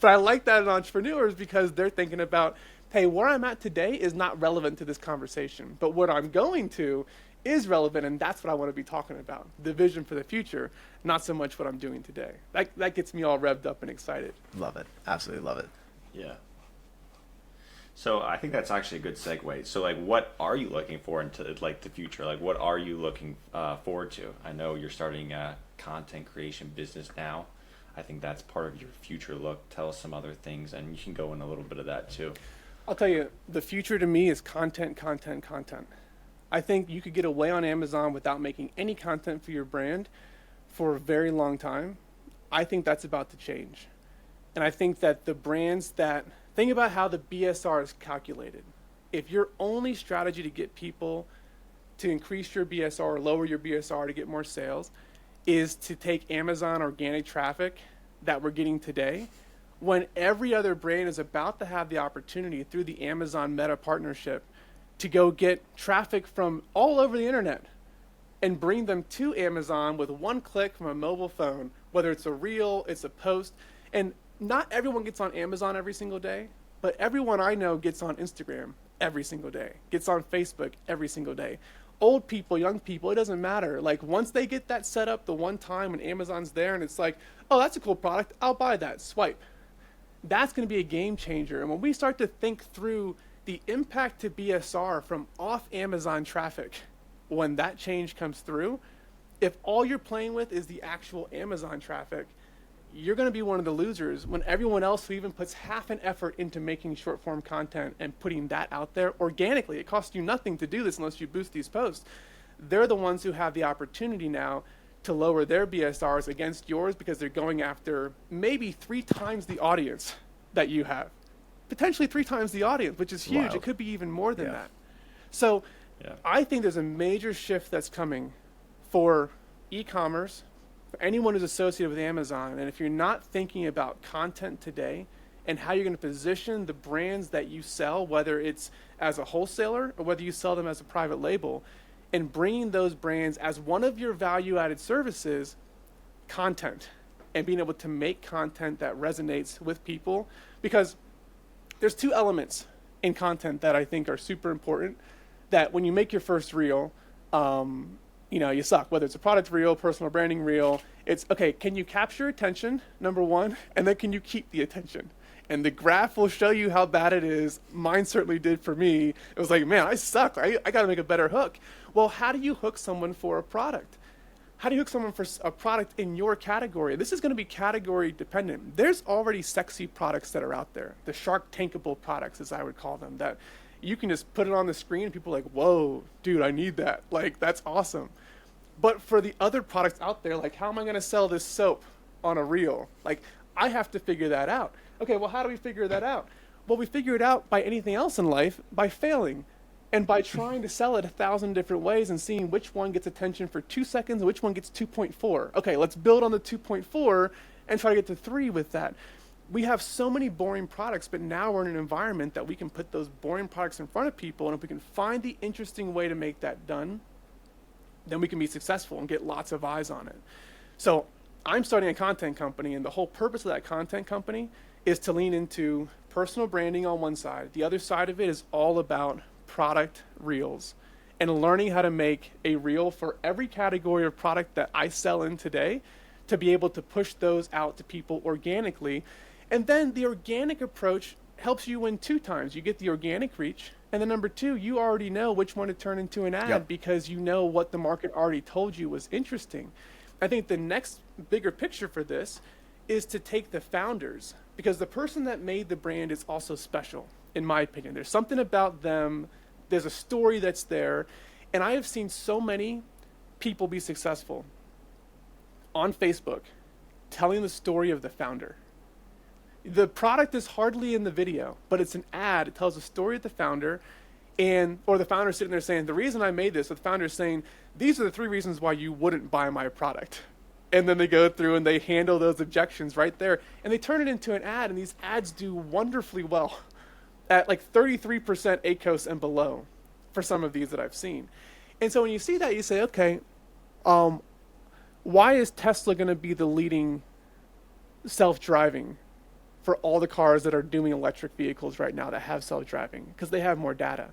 But I like that in entrepreneurs because they're thinking about, hey, where I'm at today is not relevant to this conversation, but what I'm going to is relevant, and that's what I want to be talking about, the vision for the future, not so much what I'm doing today. That gets me all revved up and excited. Love it. Absolutely love it. Yeah. So I think that's actually a good segue. So like, what are you looking for into like the future? Like, what are you looking forward to? I know you're starting a content creation business now. I think that's part of your future look. Tell us some other things, and you can go in a little bit of that too. I'll tell you, the future to me is content, content, content. I think you could get away on Amazon without making any content for your brand for a very long time. I think that's about to change. And I think that the brands that, think about how the BSR is calculated. If your only strategy to get people to increase your BSR or lower your BSR to get more sales is to take Amazon organic traffic that we're getting today, when every other brand is about to have the opportunity through the Amazon Meta partnership to go get traffic from all over the internet and bring them to Amazon with one click from a mobile phone, whether it's a reel, it's a post. And not everyone gets on Amazon every single day, but everyone I know gets on Instagram every single day, gets on Facebook every single day. Old people, young people, it doesn't matter. Like, once they get that set up the one time when Amazon's there and it's like, oh, that's a cool product, I'll buy that, swipe. That's going to be a game changer. And when we start to think through the impact to BSR from off Amazon traffic, when that change comes through, if all you're playing with is the actual Amazon traffic, you're going to be one of the losers when everyone else who even puts half an effort into making short form content and putting that out there organically, it costs you nothing to do this unless you boost these posts. They're the ones who have the opportunity now to lower their BSRs against yours because they're going after maybe 3 times the audience that you have. Potentially 3 times the audience, which is huge. Wow. It could be even more than that. So I think there's a major shift that's coming for e-commerce, for anyone who's associated with Amazon. And if you're not thinking about content today and how you're going to position the brands that you sell, whether it's as a wholesaler or whether you sell them as a private label, and bringing those brands as one of your value-added services, content, and being able to make content that resonates with people. Because there's 2 elements in content that I think are super important, that when you make your first reel, you suck. Whether it's a product reel, personal branding reel, it's, okay, can you capture attention, number 1, and then can you keep the attention? And the graph will show you how bad it is. Mine certainly did for me. It was like, man, I suck. I got to make a better hook. Well, how do you hook someone for a product? How do you hook someone for a product in your category? This is going to be category dependent. There's already sexy products that are out there, the Shark Tankable products, as I would call them, that you can just put it on the screen and people are like, whoa, dude, I need that. Like, that's awesome. But for the other products out there, like, how am I going to sell this soap on a reel? Like, I have to figure that out. Okay, well, how do we figure that out? Well, we figure it out by anything else in life, by failing. And by trying to sell it 1,000 different ways and seeing which one gets attention for 2 seconds and which one gets 2.4. Okay, let's build on the 2.4 and try to get to 3 with that. we have so many boring products, but now we're in an environment that we can put those boring products in front of people, and if we can find the interesting way to make that done, then we can be successful and get lots of eyes on it. So I'm starting a content company, and the whole purpose of that content company is to lean into personal branding on one side. The other side of it is all about product reels and learning how to make a reel for every category of product that I sell in today, to be able to push those out to people organically. And then the organic approach helps you win 2 times. You get the organic reach, and then number 2, you already know which one to turn into an ad because you know what the market already told you was interesting. I think the next bigger picture for this is to take the founders, because the person that made the brand is also special, in my opinion. There's something about them, there's a story that's there, and I have seen so many people be successful on Facebook telling the story of the founder. The product is hardly in the video, but it's an ad. It tells the story of the founder, or the founder sitting there saying, the reason I made this, or the founder is saying, these are the 3 reasons why you wouldn't buy my product. And then they go through and they handle those objections right there, and they turn it into an ad, and these ads do wonderfully well at like 33% ACOS and below for some of these that I've seen. And so when you see that, you say, okay, why is Tesla going to be the leading self-driving for all the cars that are doing electric vehicles right now that have self-driving? Because they have more data.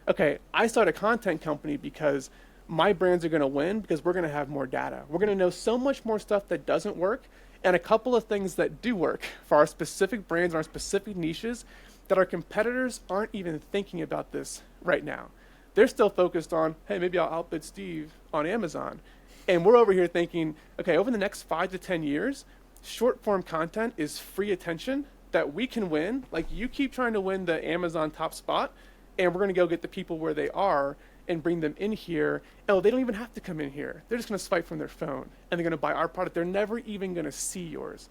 Okay, I start a content company because my brands are going to win because we're going to have more data. We're going to know so much more stuff that doesn't work, and a couple of things that do work for our specific brands, our specific niches, that our competitors aren't even thinking about this right now. They're still focused on, hey, maybe I'll outbid Steve on Amazon. And we're over here thinking, okay, over the next 5 to 10 years, short form content is free attention that we can win. Like, you keep trying to win the Amazon top spot, and we're going to go get the people where they are and bring them in here. Oh, they don't even have to come in here. They're just going to swipe from their phone, and they're going to buy our product. They're never even going to see yours.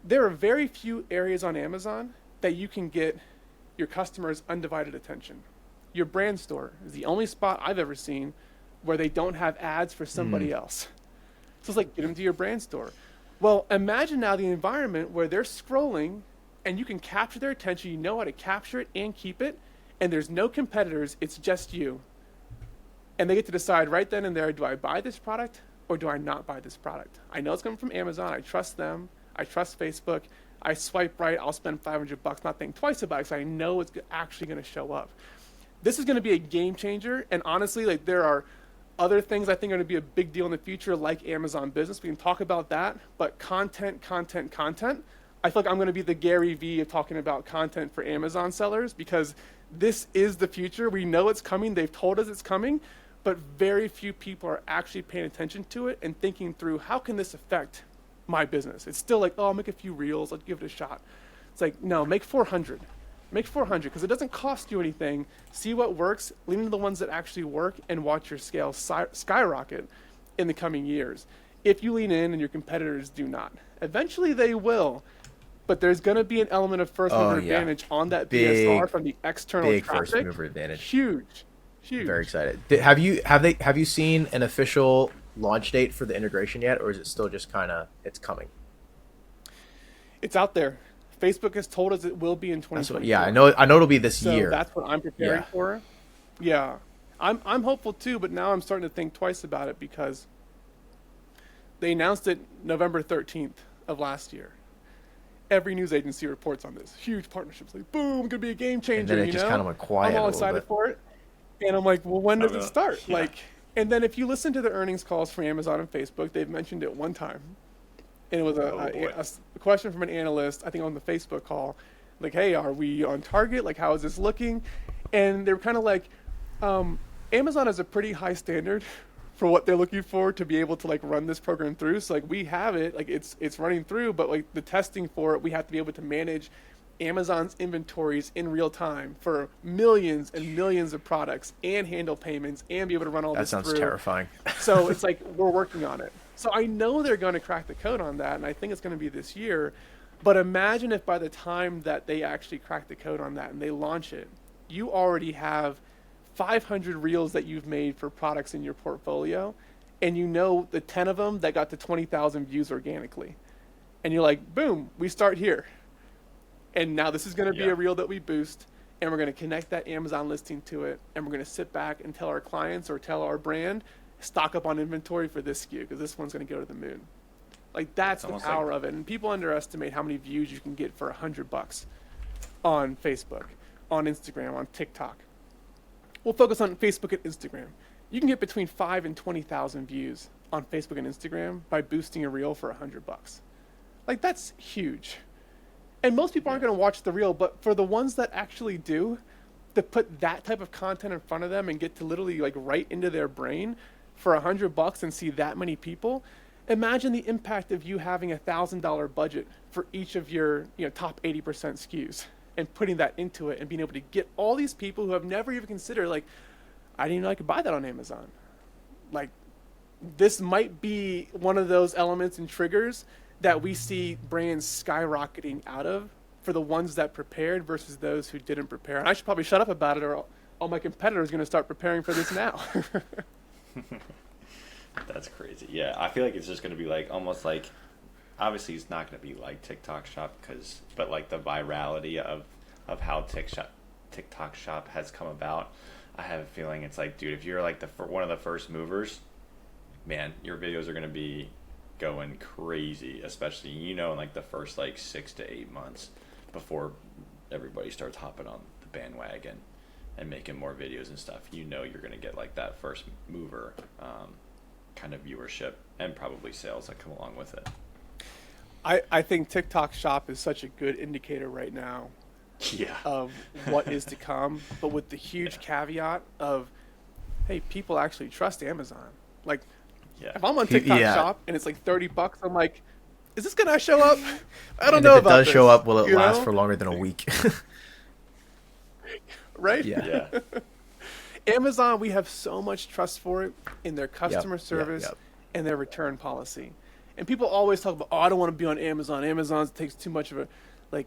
There are very few areas on Amazon that you can get your customers' undivided attention. Your brand store is the only spot I've ever seen where they don't have ads for somebody else. So it's like, get them to your brand store. Well, imagine now the environment where they're scrolling and you can capture their attention, you know how to capture it and keep it, and there's no competitors, it's just you. And they get to decide right then and there, do I buy this product or do I not buy this product? I know it's coming from Amazon, I trust them, I trust Facebook, I swipe right, I'll spend $500, not think twice about it because I know it's actually going to show up. This is going to be a game changer, and honestly, like, there are other things I think are going to be a big deal in the future, like Amazon Business. We can talk about that, but content. I feel like I'm going to be the Gary Vee of talking about content for Amazon sellers, because this is the future. We know it's coming. They've told us it's coming, but very few people are actually paying attention to it and thinking through, how can this affect my business? It's still like, oh, I'll make a few reels, I'll give it a shot. It's like, no, make 400. Make 400 because it doesn't cost you anything. See what works, lean into the ones that actually work, and watch your scale skyrocket in the coming years. If you lean in and your competitors do not. Eventually they will, but there's going to be an element of first mover advantage on that BSR from the external big traffic. First mover advantage. Huge. Very excited. Have you seen an official launch date for the integration yet, or is it still just kind of, it's coming? It's out there. Facebook has told us it will be in 2024. I know it'll be this year. So that's what I'm preparing for. Yeah. I'm hopeful too, but now I'm starting to think twice about it because they announced it November 13th of last year. Every news agency reports on this. Huge partnerships, like, boom, going to be a game changer. And then it just kind of went quiet. I'm all excited for it. And I'm like, well, when does it start? Yeah. Like, and then if you listen to the earnings calls from Amazon and Facebook, they've mentioned it one time. And it was a question from an analyst, I think on the Facebook call, like, hey, are we on target? Like, how is this looking? And they were kind of like, Amazon has a pretty high standard for what they're looking for to be able to like run this program through. So like, we have it, like it's running through, but like the testing for it, we have to be able to manage Amazon's inventories in real time for millions and millions of products and handle payments and be able to run all this through. That sounds terrifying. So it's like, we're working on it. So I know they're going to crack the code on that, and I think it's going to be this year. But imagine if by the time that they actually crack the code on that and they launch it, you already have 500 reels that you've made for products in your portfolio, and you know the 10 of them that got to 20,000 views organically. And you're like, boom, we start here. And now this is going to be Yeah. a reel that we boost, and we're going to connect that Amazon listing to it, and we're going to sit back and tell our clients or tell our brand, stock up on inventory for this SKU because this one's going to go to the moon. Like that's the almost power like- of it. And people underestimate how many views you can get for $100 on Facebook, on Instagram, on TikTok. We'll focus on Facebook and Instagram. You can get between 5 and 20,000 views on Facebook and Instagram by boosting a reel for $100. Like that's huge. And most people aren't going to watch the reel, but for the ones that actually do, to put that type of content in front of them and get to literally like right into their brain for $100 and see that many people, imagine the impact of you having $1,000 budget for each of your top 80% SKUs and putting that into it and being able to get all these people who have never even considered, like, I didn't even know I could buy that on Amazon. Like, this might be one of those elements and triggers that we see brands skyrocketing out of for the ones that prepared versus those who didn't prepare. And I should probably shut up about it, or all my competitors are going to start preparing for this now. That's crazy. Yeah, I feel like it's just going to be like almost like, obviously it's not going to be like TikTok Shop but like the virality of how TikTok Shop has come about. I have a feeling it's like, dude, if you're like one of the first movers, man, your videos are going to be going crazy, especially in like the first like 6 to 8 months before everybody starts hopping on the bandwagon and making more videos and stuff. You're going to get like that first mover kind of viewership and probably sales that come along with it. I think TikTok Shop is such a good indicator right now Yeah. of what is to come, but with the huge caveat of, hey, people actually trust Amazon. Like, Yeah. if I'm on TikTok Yeah. Shop and it's like $30, I'm like, is this gonna show up? I don't And know if it about does this, show up, will it you last know? for longer than a week? Right? Yeah. Yeah. Amazon, we have so much trust for it in their customer service yep. and their return policy. And people always talk about, oh, I don't want to be on Amazon. Amazon takes too much of a, like,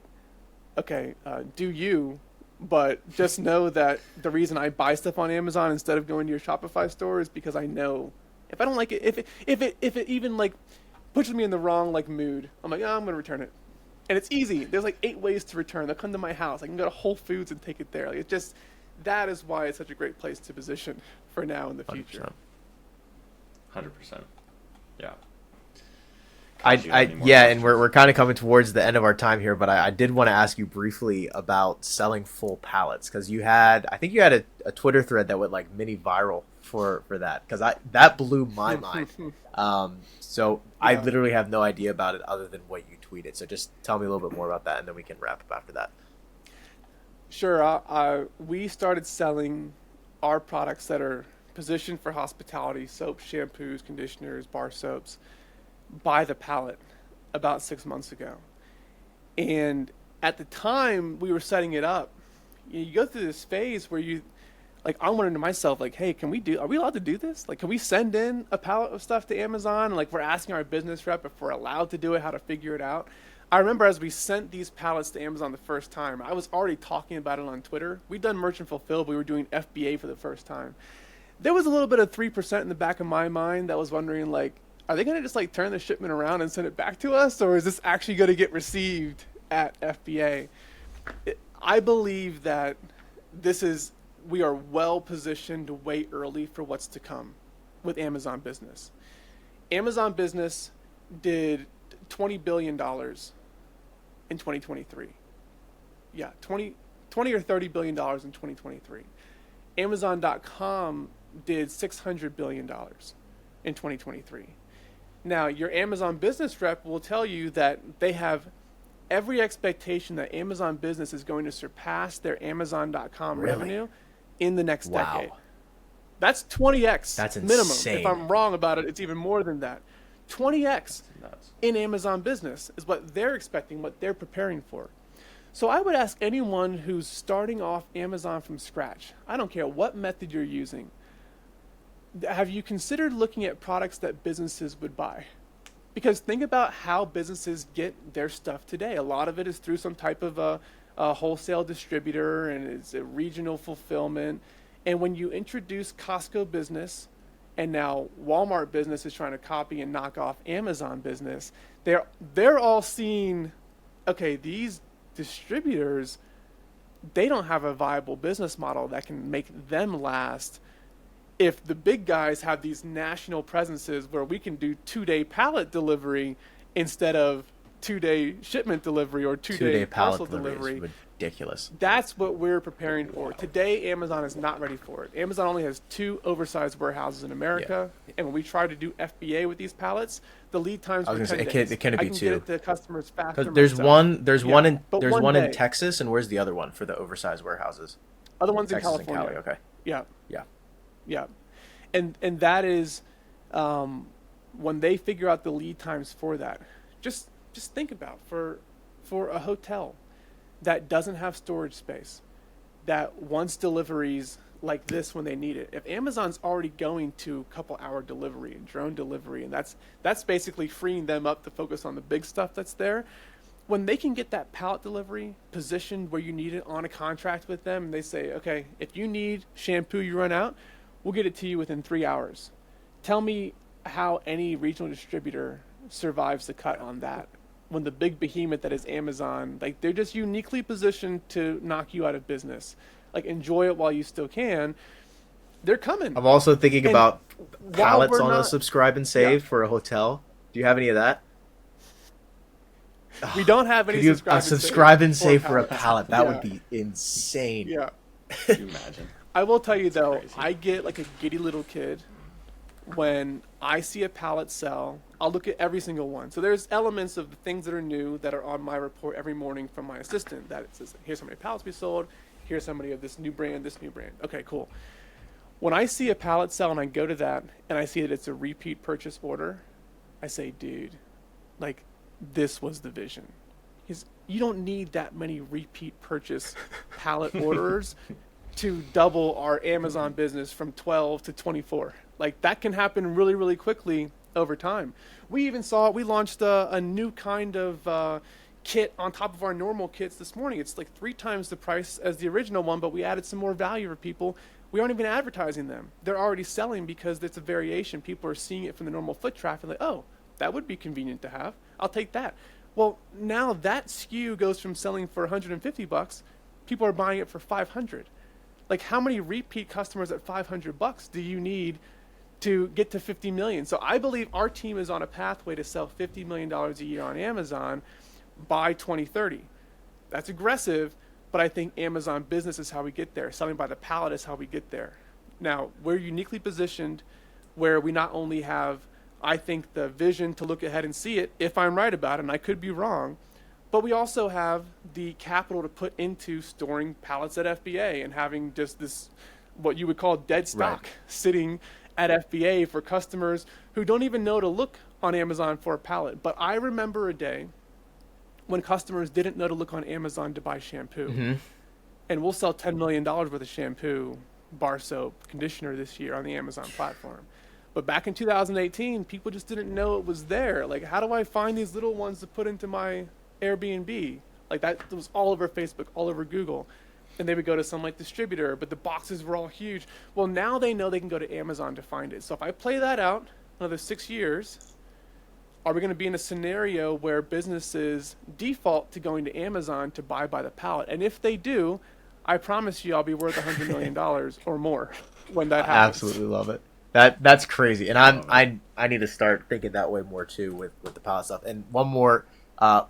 okay, do you, but just know that the reason I buy stuff on Amazon instead of going to your Shopify store is because I know if I don't like it, if it even like pushes me in the wrong like mood, I'm like, oh, I'm gonna return it. And it's easy. There's like 8 ways to return. They'll come to my house. I can go to Whole Foods and take it there. Like, it's just, that is why it's such a great place to position for now and the future. 100%. Yeah. And we're kind of coming towards the end of our time here, but I did want to ask you briefly about selling full pallets, because I think you had a Twitter thread that went like mini viral for that, because that blew my mind. So I literally have no idea about it other than what you tweeted. So just tell me a little bit more about that, and then we can wrap up after that. Sure. We started selling our products that are positioned for hospitality: soaps, shampoos, conditioners, bar soaps, by the pallet about 6 months ago. And at the time we were setting it up, you go through this phase where you, like, I'm wondering to myself, like, hey, are we allowed to do this? Like, can we send in a pallet of stuff to Amazon? Like, we're asking our business rep if we're allowed to do it, how to figure it out. I remember as we sent these pallets to Amazon the first time, I was already talking about it on Twitter. We'd done merchant fulfilled. We were doing FBA for the first time. There was a little bit of 3% in the back of my mind that was wondering, like, are they going to just like turn the shipment around and send it back to us? Or is this actually going to get received at FBA? I believe that we are well positioned way early for what's to come with Amazon Business. Amazon Business did $20 billion in 2023. Yeah, 20 or $30 billion in 2023. Amazon.com did $600 billion in 2023. Now, your Amazon Business rep will tell you that they have every expectation that Amazon Business is going to surpass their Amazon.com revenue in the next decade. That's 20x. That's minimum. insane. If I'm wrong about it, it's even more than that. 20x Nuts. in Amazon Business is what they're expecting, what they're preparing for. So I would ask anyone who's starting off Amazon from scratch, I don't care what method you're using, have you considered looking at products that businesses would buy? Because think about how businesses get their stuff today. A lot of it is through some type of a wholesale distributor, and it's a regional fulfillment. And when you introduce Costco Business, and now Walmart Business is trying to copy and knock off Amazon Business, they're all seeing, okay, these distributors, they don't have a viable business model that can make them last. If the big guys have these national presences where we can do 2-day pallet delivery instead of 2-day shipment delivery or 2-day parcel delivery, is ridiculous. that's what we're preparing for. Today, Amazon is not ready for it. Amazon only has 2 oversized warehouses in America, and when we try to do FBA with these pallets, the lead times were 10 days. It can't be I can 2. get it to customers faster. There's one. There's one day. in Texas, and where's the other one for the oversized warehouses? Other ones Texas in California. And Cali, okay. Yeah. And that is when they figure out the lead times for that. Just think about for a hotel that doesn't have storage space, that wants deliveries like this when they need it. If Amazon's already going to couple hour delivery and drone delivery, and that's basically freeing them up to focus on the big stuff that's there. When they can get that pallet delivery positioned where you need it on a contract with them, and they say, okay, if you need shampoo, you run out, we'll get it to you within 3 hours. Tell me how any regional distributor survives the cut on that. When the big behemoth that is Amazon, like, they're just uniquely positioned to knock you out of business. Like, enjoy it while you still can. They're coming. I'm also thinking about pallets on a subscribe and save Yeah. for a hotel. Do you have any of that? We don't have any subscribe and save for a pallets. pallet. That would be insane. Yeah. Can you imagine? I will tell you though, crazy. I get like a giddy little kid when I see a pallet sell. I'll look at every single one. So there's elements of the things that are new that are on my report every morning from my assistant. That it says, here's how many pallets we sold. Here's how many of this new brand, this new brand. Okay, cool. When I see a pallet sell and I go to that and I see that it's a repeat purchase order, I say, dude, like, this was the vision. You don't need that many repeat purchase pallet orders to double our Amazon business from 12 to 24. Like, that can happen really, really quickly over time. We launched a new kind of kit on top of our normal kits this morning. It's like 3 times the price as the original one, but we added some more value for people. We aren't even advertising them. They're already selling because it's a variation. People are seeing it from the normal foot traffic, like, oh, that would be convenient to have. I'll take that. Well, now that SKU goes from selling for $150, people are buying it for $500. Like, how many repeat customers at $500 do you need to get to 50 million? So I believe our team is on a pathway to sell $50 million a year on Amazon by 2030. That's aggressive, but I think Amazon Business is how we get there. Selling by the pallet is how we get there. Now, we're uniquely positioned where we not only have, I think, the vision to look ahead and see it, if I'm right about it, and I could be wrong, but we also have the capital to put into storing pallets at FBA and having just this, what you would call dead stock, sitting at FBA for customers who don't even know to look on Amazon for a pallet. But I remember a day when customers didn't know to look on Amazon to buy shampoo. Mm-hmm. And we'll sell $10 million worth of shampoo, bar soap, conditioner this year on the Amazon platform. But back in 2018, people just didn't know it was there. Like, how do I find these little ones to put into my Airbnb? Like, that was all over Facebook, all over Google. And they would go to some like distributor, but the boxes were all huge. Well, now they know they can go to Amazon to find it. So if I play that out another 6 years, are we going to be in a scenario where businesses default to going to Amazon to buy by the pallet? And if they do, I promise you I'll be worth $100 million or more when that happens. Absolutely love it. That's crazy. And I need to start thinking that way more too with the pallet stuff. And one more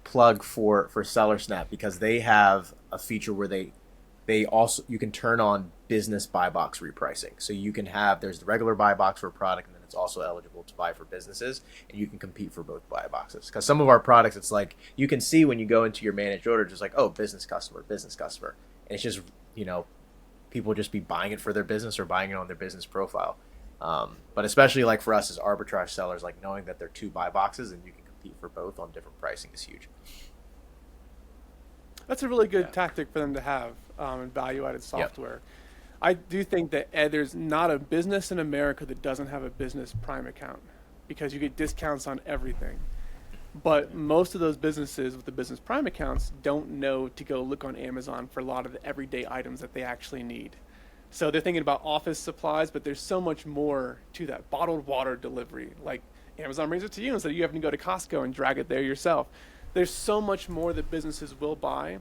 plug for SellerSnap, because they have a feature where they also, you can turn on business buy box repricing. So you can have, there's the regular buy box for a product, and then it's also eligible to buy for businesses, and you can compete for both buy boxes. Because some of our products, it's like, you can see when you go into your managed order, just like, oh, business customer. And it's just, people just be buying it for their business or buying it on their business profile. But especially like for us as arbitrage sellers, like knowing that they're 2 buy boxes and you can compete for both on different pricing is huge. That's a really good tactic for them to have in value-added software. Yep. I do think that there's not a business in America that doesn't have a business Prime account, because you get discounts on everything. But most of those businesses with the business Prime accounts don't know to go look on Amazon for a lot of the everyday items that they actually need. So they're thinking about office supplies, but there's so much more to that. Bottled water delivery, like Amazon brings it to you instead of you having to go to Costco and drag it there yourself. There's so much more that businesses will buy.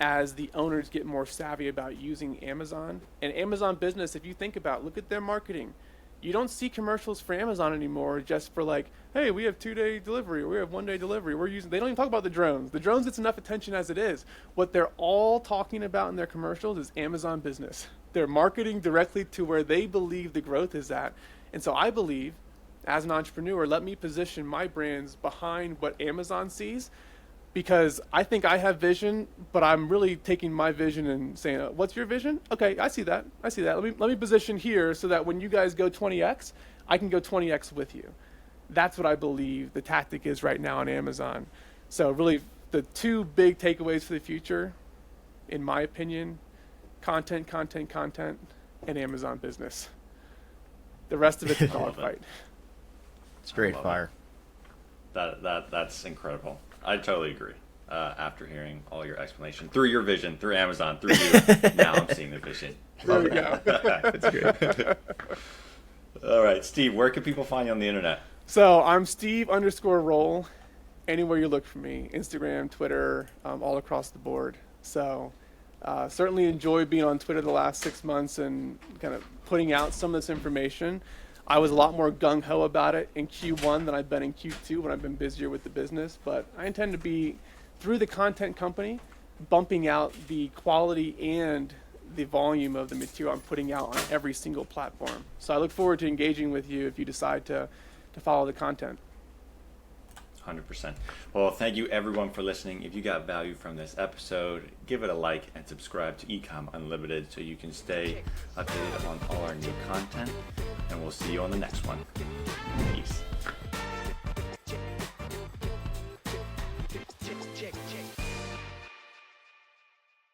as the owners get more savvy about using Amazon. And Amazon Business, if you think about, look at their marketing. You don't see commercials for Amazon anymore just for like, hey, we have 2-day delivery, or we have 1-day delivery. They don't even talk about the drones. The drones gets enough attention as it is. What they're all talking about in their commercials is Amazon Business. They're marketing directly to where they believe the growth is at. And so I believe, as an entrepreneur, let me position my brands behind what Amazon sees, because I think I have vision, but I'm really taking my vision and saying, what's your vision? Okay, I see that. Let me position here so that when you guys go 20x, I can go 20x with you. That's what I believe the tactic is right now on Amazon. So really, the two big takeaways for the future, in my opinion, content, and Amazon Business. The rest of it's a dogfight. Straight fire. That's incredible. I totally agree. After hearing all your explanation through your vision, through Amazon, through you, now I'm seeing the vision. There we go. That's great. All right, Steve, where can people find you on the internet? So I'm Steve_Roll. Anywhere you look for me, Instagram, Twitter, all across the board. So certainly enjoyed being on Twitter the last 6 months and kind of putting out some of this information. I was a lot more gung-ho about it in Q1 than I've been in Q2 when I've been busier with the business. But I intend to be, through the content company, bumping out the quality and the volume of the material I'm putting out on every single platform. So I look forward to engaging with you if you decide to follow the content. 100%. Well, thank you everyone for listening. If you got value from this episode, give it a like and subscribe to Ecom Unlimited so you can stay updated on all our new content. And we'll see you on the next one.